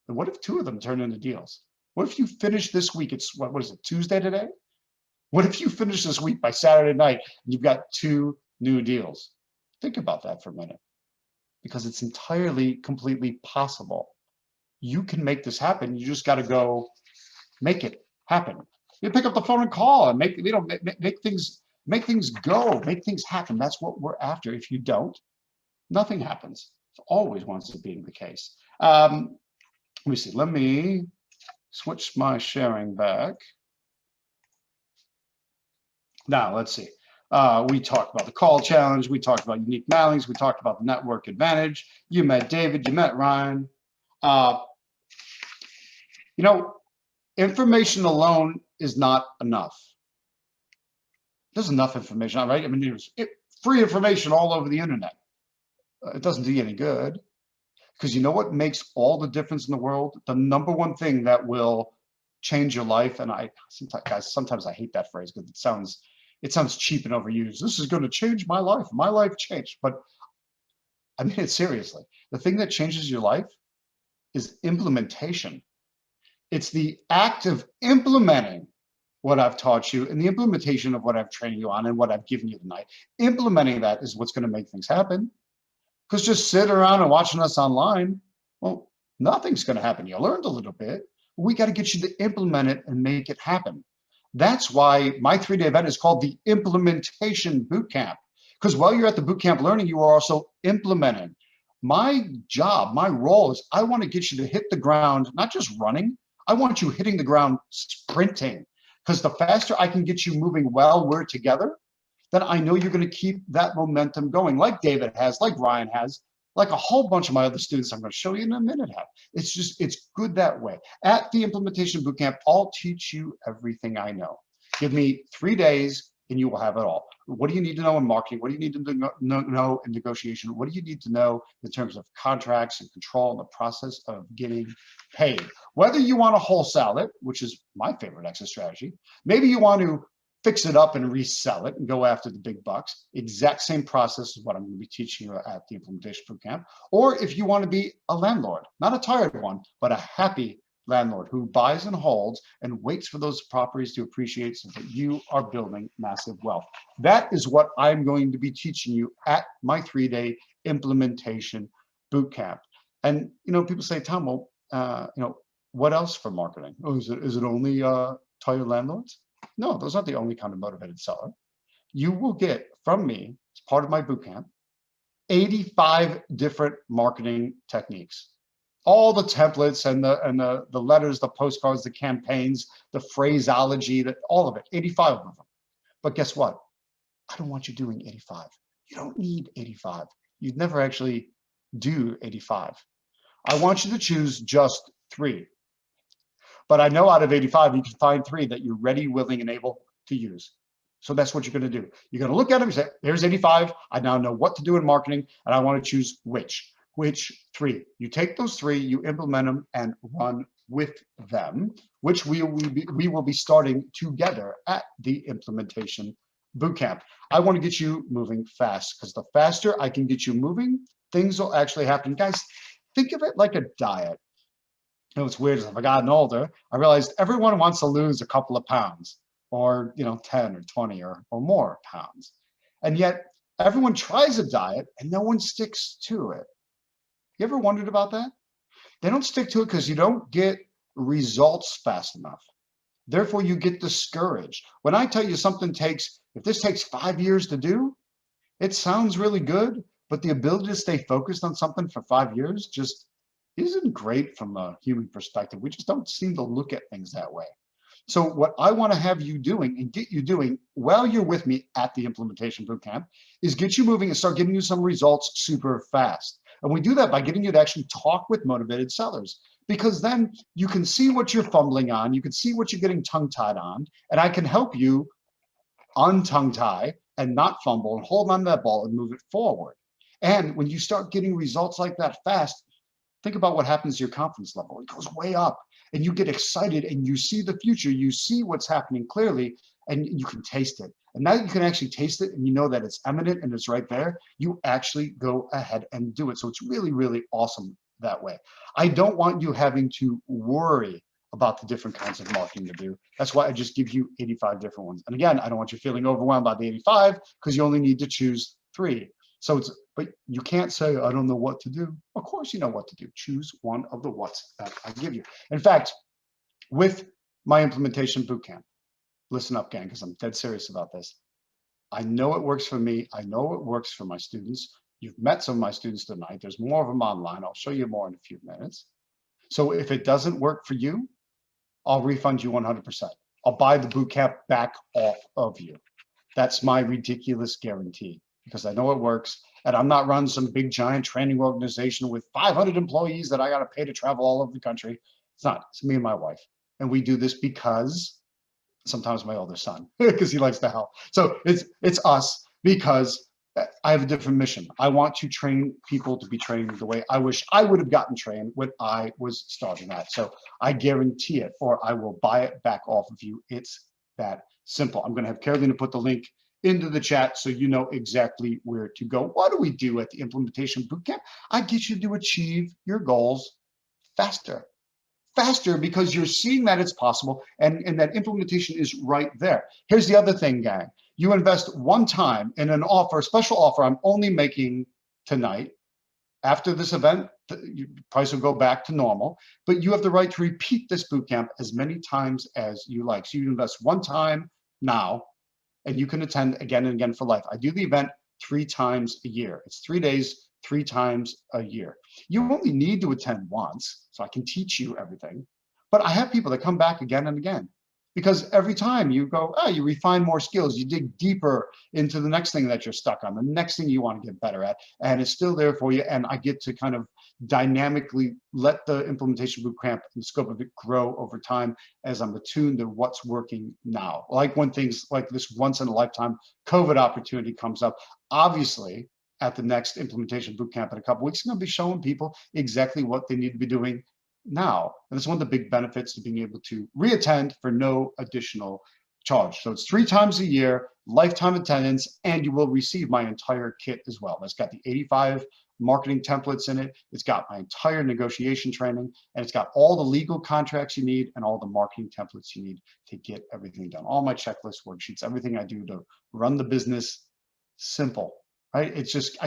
and what if 2 of them turn into deals? What if you finish this week? It's what is it, Tuesday today? What if you finish this week by Saturday night and you've got 2 new deals? Think about that for a minute, because it's entirely, completely possible. You can make this happen. You just got to go make it happen. You pick up the phone and call and make things go, make things happen. That's what we're after. If you don't, nothing happens. It always winds up being the case. Let me see. Let me switch my sharing back. Now, let's see. We talked about the call challenge. We talked about unique mailings. We talked about the network advantage. You met David. You met Ryan. Information alone is not enough. There's enough information, right? I mean, there's free information all over the internet. It doesn't do you any good, because you know what makes all the difference in the world? The number one thing that will change your life, and sometimes I hate that phrase because it sounds cheap and overused. This is going to change my life. My life changed, but I mean it seriously. The thing that changes your life is implementation. It's the act of implementing what I've taught you and the implementation of what I've trained you on and what I've given you tonight. Implementing that is what's going to make things happen. Because just sit around and watching us online, well, nothing's going to happen. You learned a little bit. We got to get you to implement it and make it happen. That's why my 3-day event is called the Implementation Bootcamp. Because while you're at the bootcamp learning, you are also implementing. My job, my role is I want to get you to hit the ground, not just running. I want you hitting the ground sprinting. Because the faster I can get you moving while we're together, then I know you're going to keep that momentum going, like David has, like Ryan has, like a whole bunch of my other students I'm going to show you in a minute have. It's good that way. At the Implementation Bootcamp, I'll teach you everything I know. Give me 3 days and you will have it all. What do you need to know in marketing? What do you need to know in negotiation? What do you need to know in terms of contracts and control and the process of getting paid? Whether you want to wholesale it, which is my favorite exit strategy, maybe you want to fix it up and resell it and go after the big bucks. Exact same process is what I'm going to be teaching you at the Implementation Bootcamp. Or if you want to be a landlord, not a tired one, but a happy landlord who buys and holds and waits for those properties to appreciate so that you are building massive wealth. That is what I'm going to be teaching you at my 3-day Implementation Bootcamp. And, people say, Tom, well, what else for marketing? Oh, is it only tired landlords? No, those aren't the only kind of motivated seller. You will get from me, as part of my bootcamp, 85 different marketing techniques. All the templates and the letters, the postcards, the campaigns, the phraseology, all of it, 85 of them. But guess what? I don't want you doing 85. You don't need 85. You'd never actually do 85. I want you to choose just 3. But I know out of 85, you can find 3 that you're ready, willing, and able to use. So that's what you're going to do. You're going to look at them and say, there's 85. I now know what to do in marketing, and I want to choose which 3. You take those 3, you implement them, and run with them, which we will be starting together at the Implementation Bootcamp. I want to get you moving fast, because the faster I can get you moving, things will actually happen. Guys, think of it like a diet. What's weird is, as I've gotten older, I realized everyone wants to lose a couple of pounds, or 10 or 20 or more pounds. And yet everyone tries a diet and no one sticks to it. You ever wondered about that? They don't stick to it because you don't get results fast enough. Therefore, you get discouraged. When I tell you if this takes 5 years to do, it sounds really good, but the ability to stay focused on something for 5 years just isn't great from a human perspective. We just don't seem to look at things that way. So what I want to have you doing and get you doing while you're with me at the Implementation Bootcamp is get you moving and start getting you some results super fast. And we do that by getting you to actually talk with motivated sellers, because then you can see what you're fumbling on, you can see what you're getting tongue-tied on, and I can help you untongue-tie and not fumble and hold on to that ball and move it forward. And when you start getting results like that fast, think about what happens to your confidence level. It goes way up and you get excited and you see the future, you see what's happening clearly, and you can taste it. And now you can actually taste it and you know that it's imminent and it's right there. You actually go ahead and do it. So it's really, really awesome that way. I don't want you having to worry about the different kinds of marketing to do. That's why I just give you 85 different ones. And again, I don't want you feeling overwhelmed by the 85 because you only need to choose 3. But you can't say, I don't know what to do. Of course you know what to do. Choose one of the whats that I give you. In fact, with my Implementation Bootcamp, listen up, gang, because I'm dead serious about this. I know it works for me. I know it works for my students. You've met some of my students tonight. There's more of them online. I'll show you more in a few minutes. So if it doesn't work for you, I'll refund you 100%. I'll buy the bootcamp back off of you. That's my ridiculous guarantee, because I know it works. And I'm not running some big giant training organization with 500 employees that I got to pay to travel all over the country. It's not. It's me and my wife. And we do this because sometimes my older son, because he likes to help. So it's us, because I have a different mission. I want to train people to be trained the way I wish I would have gotten trained when I was starting out. So I guarantee it, or I will buy it back off of you. It's that simple. I'm going to have Carolina put the link into the chat so you know exactly where to go. What do we do at the Implementation Bootcamp? I get you to achieve your goals faster. faster because you're seeing that it's possible and that implementation is right there. Here's the other thing, gang. You invest one time in an offer, a special offer I'm only making tonight. After this event, the price will go back to normal, but you have the right to repeat this boot camp as many times as you like. So you invest one time now, and you can attend again and again for life. I do the event 3 times a year. It's 3 days, 3 times a year. You only need to attend once, so I can teach you everything. But I have people that come back again and again because every time you go, oh, you refine more skills, you dig deeper into the next thing that you're stuck on, the next thing you want to get better at, and it's still there for you. And I get to kind of dynamically let the implementation boot camp and the scope of it grow over time as I'm attuned to what's working now. Like when things like this once in a lifetime COVID opportunity comes up, obviously at the next implementation boot camp in a couple weeks, I'm going to be showing people exactly what they need to be doing now. And it's one of the big benefits to being able to reattend for no additional charge. So it's 3 times a year, lifetime attendance, and you will receive my entire kit as well. It's got the 85 marketing templates in it. It's got my entire negotiation training, and it's got all the legal contracts you need and all the marketing templates you need to get everything done. All my checklist worksheets, everything I do to run the business simple, right? It's just,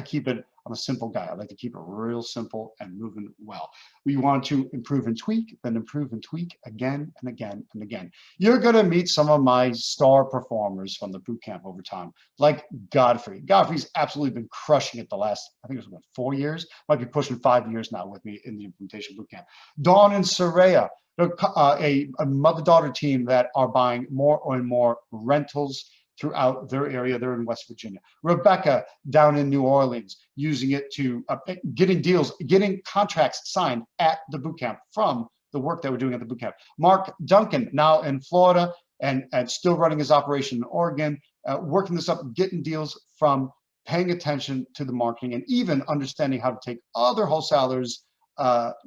I'm a simple guy. I like to keep it real simple and moving well. We want to improve and tweak, then improve and tweak again and again and again. You're going to meet some of my star performers from the boot camp over time, like Godfrey. Godfrey's absolutely been crushing it the last, I think it was what, 4 years, might be pushing 5 years now with me in the implementation boot camp. Dawn and Soraya, a mother-daughter team that are buying more and more rentals throughout their area. They're in West Virginia. Rebecca down in New Orleans, using it to getting deals, getting contracts signed at the boot camp from the work that we're doing at the boot camp. Mark Duncan now in Florida and still running his operation in Oregon, working this up, getting deals from paying attention to the marketing and even understanding how to take other wholesalers'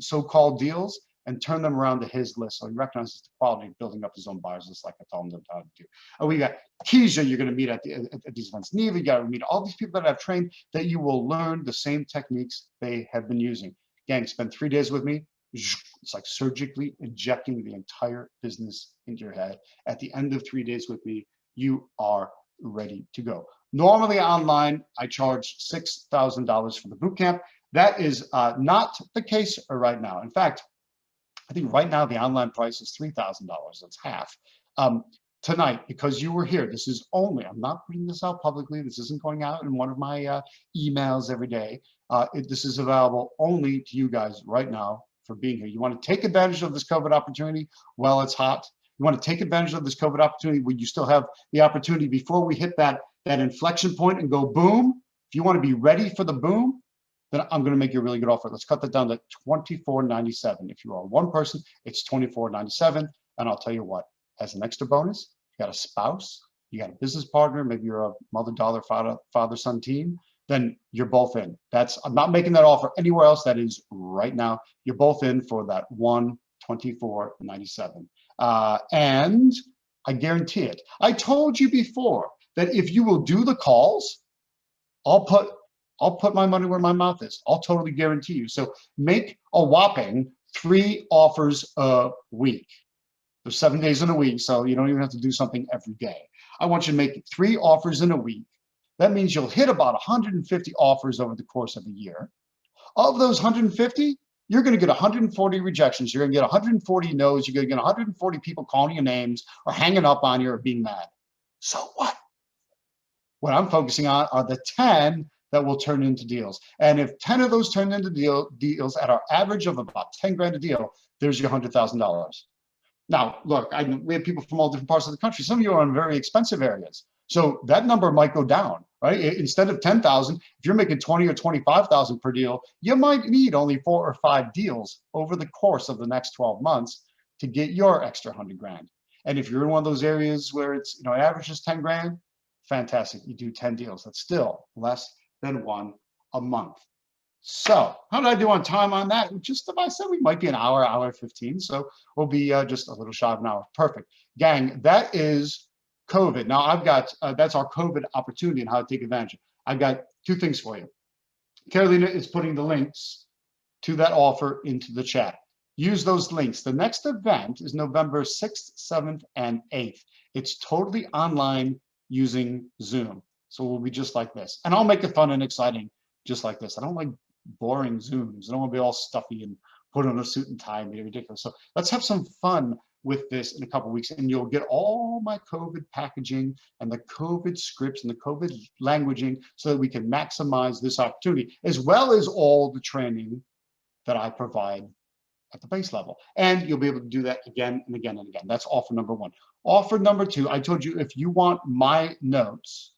so-called deals and turn them around to his list. So he recognizes the quality of building up his own buyers list like I told him how to do. We got Keisha you're going to meet at these events. Neva, you got to meet all these people that I've trained that you will learn the same techniques they have been using. Gang, spend 3 days with me. It's like surgically injecting the entire business into your head. At the end of 3 days with me, you are ready to go. Normally online, I charge $6,000 for the boot camp. That is not the case right now. In fact, I think right now the online price is $3,000. That's half. Tonight, because you were here, this is only, I'm not putting this out publicly. This isn't going out in one of my emails every day. This is available only to you guys right now for being here. You want to take advantage of this COVID opportunity while it's hot. You want to take advantage of this COVID opportunity when you still have the opportunity before we hit that inflection point and go boom. If you want to be ready for the boom, then I'm going to make you a really good offer. Let's cut that down to $24.97. If you are one person, it's $24.97. And I'll tell you what, as an extra bonus, you got a spouse, you got a business partner, maybe you're a mother-daughter, father-son team, then you're both in. I'm not making that offer anywhere else. That is right now. You're both in for that $24.97. And I guarantee it. I told you before that if you will do the calls, I'll put my money where my mouth is. I'll totally guarantee you. So make a whopping 3 offers a week. There's 7 days in a week, so you don't even have to do something every day. I want you to make 3 offers in a week. That means you'll hit about 150 offers over the course of a year. Of those 150, you're going to get 140 rejections. You're going to get 140 no's. You're going to get 140 people calling you names or hanging up on you or being mad. So what? What I'm focusing on are the 10 that will turn into deals. And if 10 of those turn into deals at our average of about 10 grand a deal, there's your $100,000. Now, look, we have people from all different parts of the country. Some of you are in very expensive areas. So that number might go down, right? Instead of 10,000, if you're making 20 or 25,000 per deal, you might need only 4 or 5 deals over the course of the next 12 months to get your extra 100 grand. And if you're in one of those areas where it's, average is 10 grand, fantastic. You do 10 deals. That's still less than 1 a month. So how did I do on time on that? Just about, I said we might be an hour 15. So we'll be just a little shy of an hour. Perfect. Gang, that is COVID. Now I've got, that's our COVID opportunity and how to take advantage. I've got 2 things for you. Carolina is putting the links to that offer into the chat. use those links. The next event is November 6th, 7th, and 8th. It's totally online using Zoom. So we'll be just like this. And I'll make it fun and exciting just like this. I don't like boring Zooms. I don't want to be all stuffy and put on a suit and tie and be ridiculous. So let's have some fun with this in a couple of weeks, and you'll get all my COVID packaging and the COVID scripts and the COVID languaging so that we can maximize this opportunity, as well as all the training that I provide at the base level. And you'll be able to do that again and again and again. That's offer number one. Offer number two, I told you if you want my notes,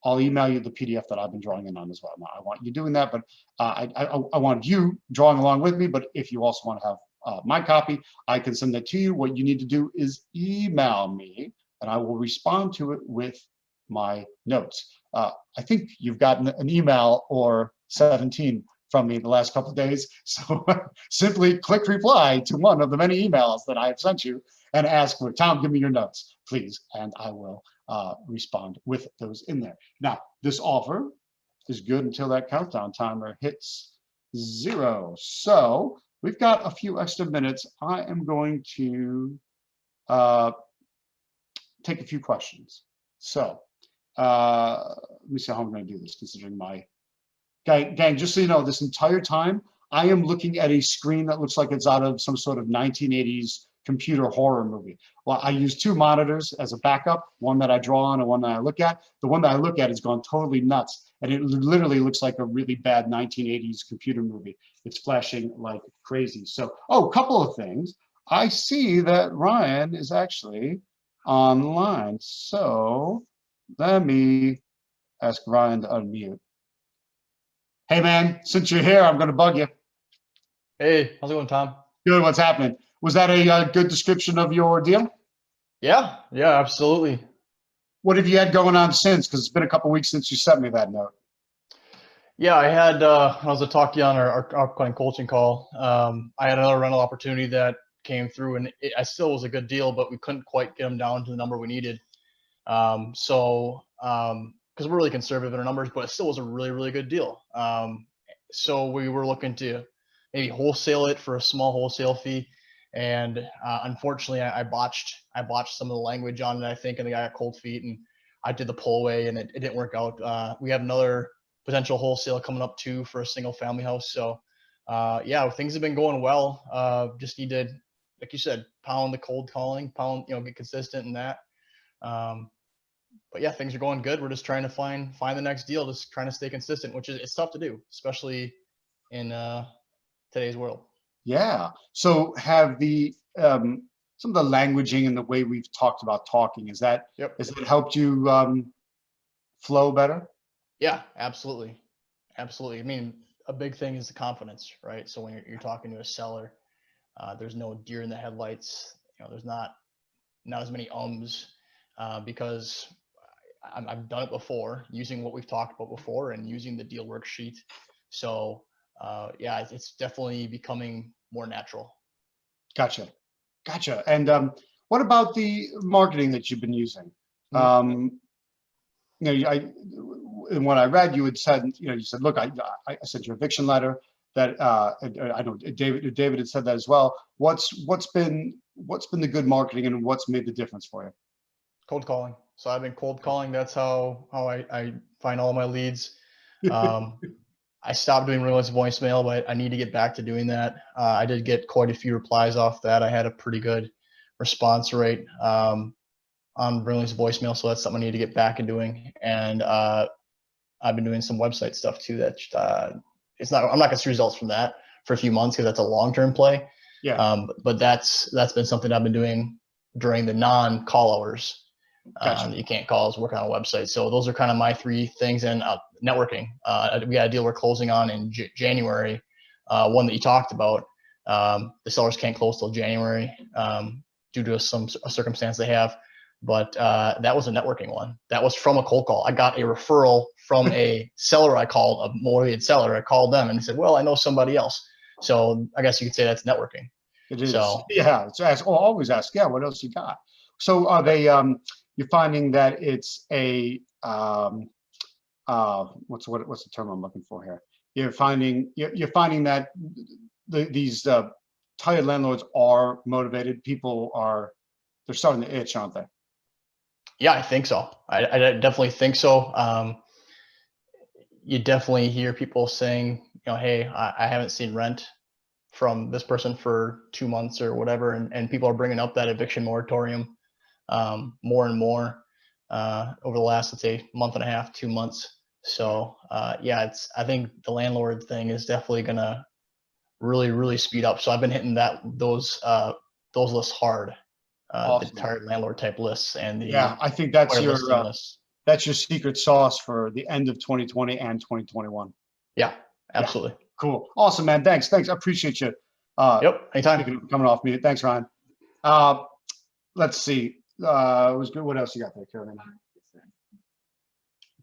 I'll email you the PDF that I've been drawing in on as well. Now, I want you doing that, but I want you drawing along with me. But if you also want to have my copy, I can send that to you. What you need to do is email me, and I will respond to it with my notes. I think you've gotten an email or 17 from me the last couple of days. So simply click reply to one of the many emails that I have sent you and ask for, Tom, give me your notes, please. And I will respond with those in there. Now, this offer is good until that countdown timer hits 0. So we've got a few extra minutes. I am going to take a few questions. So let me see how I'm going to do this, considering my gang, just so you know, this entire time I am looking at a screen that looks like it's out of some sort of 1980s computer horror movie. Well, I use 2 monitors as a backup, one that I draw on and one that I look at. The one that I look at has gone totally nuts, and it literally looks like a really bad 1980s computer movie. It's flashing like crazy. So, a couple of things. I see that Ryan is actually online. So let me ask Ryan to unmute. Hey man, since you're here, I'm going to bug you. Hey, how's it going, Tom? Good, what's happening? Was that a good description of your deal? Yeah, absolutely. What have you had going on since? Because it's been a couple weeks since you sent me that note. Yeah, I had, I was to talk to you on our upcoming coaching call. I had another rental opportunity that came through, and I still was a good deal, but we couldn't quite get them down to the number we needed. Because we're really conservative in our numbers, but it still was a really, really good deal. So we were looking to maybe wholesale it for a small wholesale fee. And unfortunately, I botched some of the language on it, I think, and the guy got cold feet, and I did the pull away, and it didn't work out. We have another potential wholesale coming up too for a single family house. So yeah, things have been going well. Just need to, like you said, pound the cold calling, get consistent in that. But yeah, things are going good. We're just trying to find the next deal, just trying to stay consistent, which is, it's tough to do, especially in today's world. Yeah. So have the some of the languaging and the way we've talked about talking, has that helped you flow better? Yeah, absolutely. Absolutely. I mean, a big thing is the confidence, right? So when you're talking to a seller, there's no deer in the headlights. There's not as many ums, because I've done it before, using what we've talked about before and using the deal worksheet. So yeah, it's definitely becoming more natural. Gotcha. And what about the marketing that you've been using? And when I read, you had said, you said, look, I sent your eviction letter. That I know David had said that as well. What's been the good marketing, and what's made the difference for you? Cold calling. So I've been cold calling. That's how I find all my leads. I stopped doing relentless voicemail, but I need to get back to doing that. I did get quite a few replies off that. I had a pretty good response rate on relentless voicemail, so that's something I need to get back and doing. And I've been doing some website stuff too. That I'm not going to see results from that for a few months, because that's a long-term play. Yeah. But that's been something I've been doing during the non-call hours. Gotcha. You can't call us working on a website. So those are kind of my 3 things. And networking. We got a deal we're closing on in January, one that you talked about. The sellers can't close till January due to a circumstance they have. But that was a networking one. That was from a cold call. I got a referral from a seller I called, a motivated seller. I called them and they said, well, I know somebody else. So I guess you could say that's networking. It is. So, yeah. So always ask, yeah, what else you got? So are they, you're finding that it's a, what's the term I'm looking for here? You're finding that these tired landlords are motivated. They're starting to itch, aren't they? Yeah, I think so. I definitely think so. You definitely hear people saying, hey, I haven't seen rent from this person for 2 months or whatever, and people are bringing up that eviction moratorium more and more over the last, let's say, month and a half, 2 months. So yeah, I think the landlord thing is definitely gonna really speed up. So I've been hitting those lists hard, Awesome. the tired landlord type lists and the I think that's your listing lists. that's your secret sauce for the end of 2020 and 2021. Yeah, absolutely. Yeah, cool. Awesome, man. Thanks. I appreciate you. Yep, anytime. Coming off mute. Thanks, Ryan. Let's see. It was good. What else you got there, Carolina?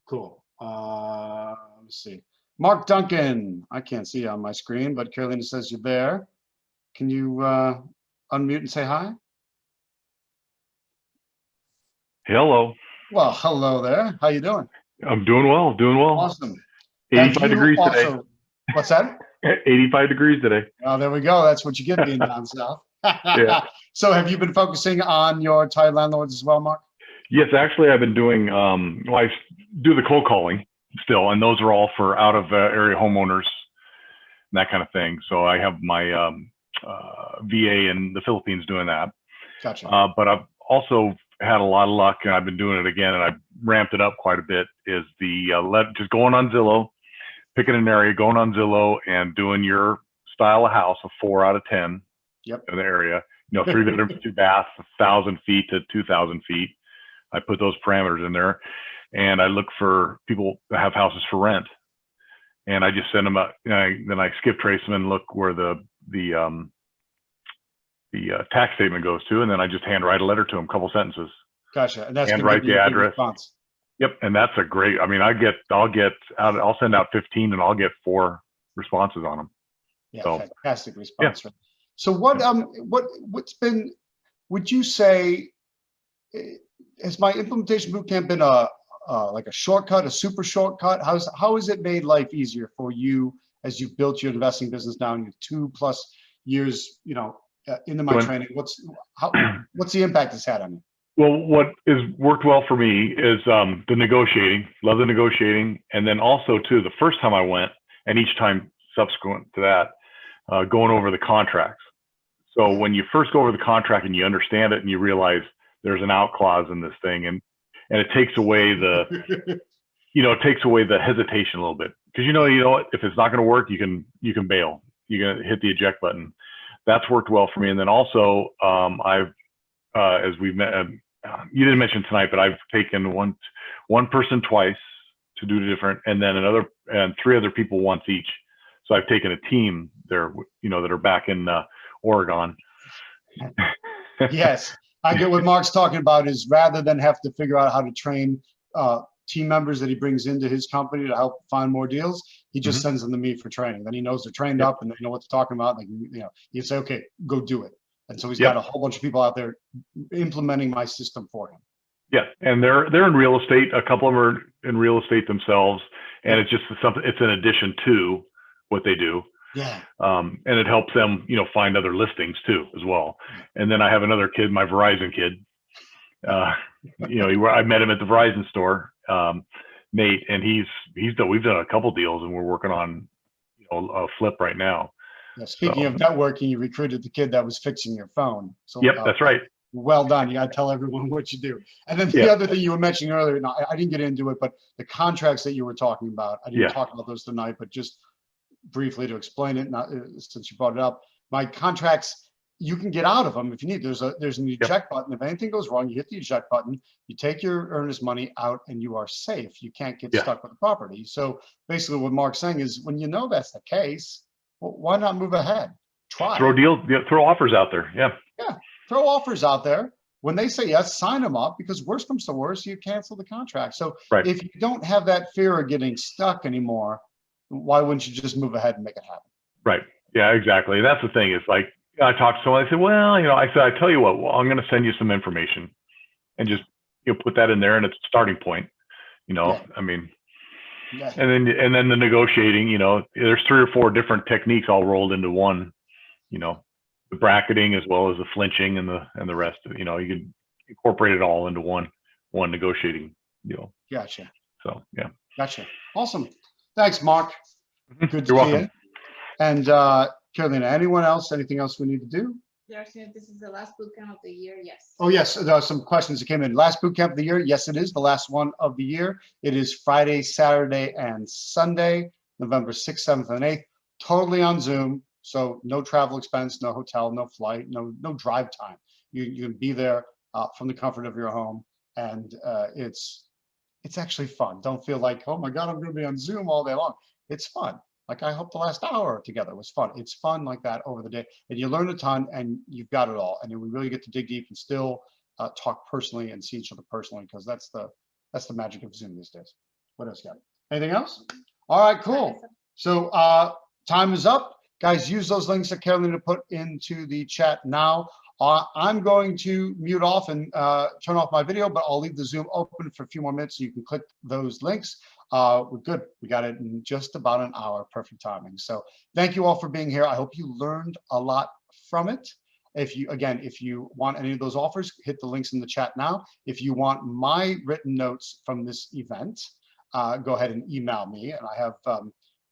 Cool. Let's see. Mark Duncan. I can't see you on my screen, but Carolina says you're there. Can you unmute and say hi? Hello. Well, hello there. How you doing? I'm doing well, Awesome. 85 degrees today. What's that? 85 degrees today. Oh, there we go. That's what you get being down south. Yeah. So have you been focusing on your tired landlords as well, Mark? Yes, actually, I've been doing, I do the cold calling still, and those are all for out of area homeowners and that kind of thing. So I have my VA in the Philippines doing that. Gotcha. But I've also had a lot of luck, and I've been doing it again, and I've ramped it up quite a bit, is just going on Zillow, picking an area, going on Zillow and doing your style of house, a 4 out of 10 Yep. in the area, 3 bedrooms, 2 baths, 1,000 feet to 2,000 feet. I put those parameters in there, and I look for people that have houses for rent, and I just send them out. Then I skip trace them and look where the tax statement goes to, and then I just handwrite a letter to them, a couple sentences. Gotcha. And that's and write the address. Response. Yep, and that's a great. I mean, I'll send out 15, and I'll get 4 responses on them. Yeah, so, fantastic response. Yeah. So what's been? Would you say has my implementation bootcamp been like a shortcut, a super shortcut? How has it made life easier for you as you've built your investing business now in your 2+ years, into my training? What's the impact it's had on you? Well, what is worked well for me is the negotiating. Love the negotiating, and then also too, the first time I went, and each time subsequent to that, going over the contracts. So when you first go over the contract and you understand it, and you realize there's an out clause in this thing, and it takes away the, it takes away the hesitation a little bit, because if it's not going to work, you can bail. You're gonna hit the eject button. That's worked well for me. And then also, I've as we've met, you didn't mention tonight, but I've taken one person twice to do different, and then 3 other people once each. So I've taken a team there, that are back in Oregon. Yes, I get what Mark's talking about. Is rather than have to figure out how to train team members that he brings into his company to help find more deals, he just sends them to me for training. Then he knows they're trained up and they know what they're talking about. Like, you say, okay, go do it. And so he's got a whole bunch of people out there implementing my system for him. Yeah, and they're in real estate. A couple of them are in real estate themselves, and it's just something. It's an addition to what they do. Yeah. And it helps them, find other listings too as well. And then I have another kid, my Verizon kid. I met him at the Verizon store, Nate, and we've done a couple deals, and we're working on a flip right now. Yeah, speaking of networking, you recruited the kid that was fixing your phone. So that's right. Well done. You got to tell everyone what you do. And then the other thing you were mentioning earlier, no, I didn't get into it, but the contracts that you were talking about, I didn't talk about those tonight, but just briefly to explain it, since you brought it up, my contracts, you can get out of them if you need. There's an eject button. If anything goes wrong, you hit the eject button, you take your earnest money out, and you are safe. You can't get stuck with the property. So basically what Mark's saying is, when that's the case, well, why not move ahead? Try. Throw offers out there. Yeah. Yeah. Throw offers out there. When they say yes, sign them up, because worst comes to worst, you cancel the contract. So if you don't have that fear of getting stuck anymore, why wouldn't you just move ahead and make it happen? Right. Yeah, exactly. That's the thing. Is like, I talked to someone, I said, well, I tell you what, I'm going to send you some information, and just, put that in there, and it's a starting point, I mean, and then the negotiating, there's 3 or 4 different techniques all rolled into one, the bracketing as well as the flinching and the rest of it. You know, you can incorporate it all into one negotiating deal. Gotcha. So yeah. Gotcha. Awesome. Thanks, Mark. Good to You're see welcome. you. And Carolina, anyone else? Anything else we need to do? Darcy, this is the last boot camp of the year. Yes. Oh, yes. There are some questions that came in. Last boot camp of the year. Yes, it is the last one of the year. It is Friday, Saturday, and Sunday, November 6th, 7th, and 8th. Totally on Zoom. So no travel expense, no hotel, no flight, no drive time. You can be there from the comfort of your home. And it's actually fun. Don't feel like, oh my God, I'm going to be on Zoom all day long. It's fun. Like I hope the last hour together was fun. It's fun like that over the day, and you learn a ton, and you've got it all. And then we really get to dig deep and still talk personally and see each other personally, because that's the magic of Zoom these days. What else you got? Anything else? All right, cool. So time is up, guys. Use those links that Carolina put into the chat now. I'm going to mute off and turn off my video, but I'll leave the Zoom open for a few more minutes so you can click those links. We're good. We got it in just about an hour. Perfect timing. So thank you all for being here. I hope you learned a lot from it. If you want any of those offers, hit the links in the chat now. If you want my written notes from this event, go ahead and email me. And I have,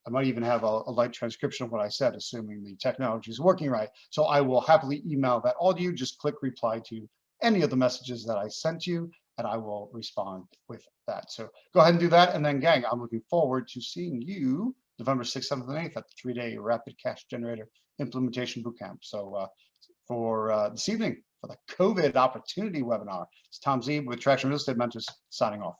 I might even have a light transcription of what I said, assuming the technology is working right. So I will happily email that all to you. Just click reply to any of the messages that I sent you, and I will respond with that. So go ahead and do that. And then, gang, I'm looking forward to seeing you November 6th, 7th, and 8th at the 3-day Rapid Cash Generator Implementation Bootcamp. So for this evening, for the COVID Opportunity Webinar, it's Tom Zeeb with Traction Real Estate Mentors signing off.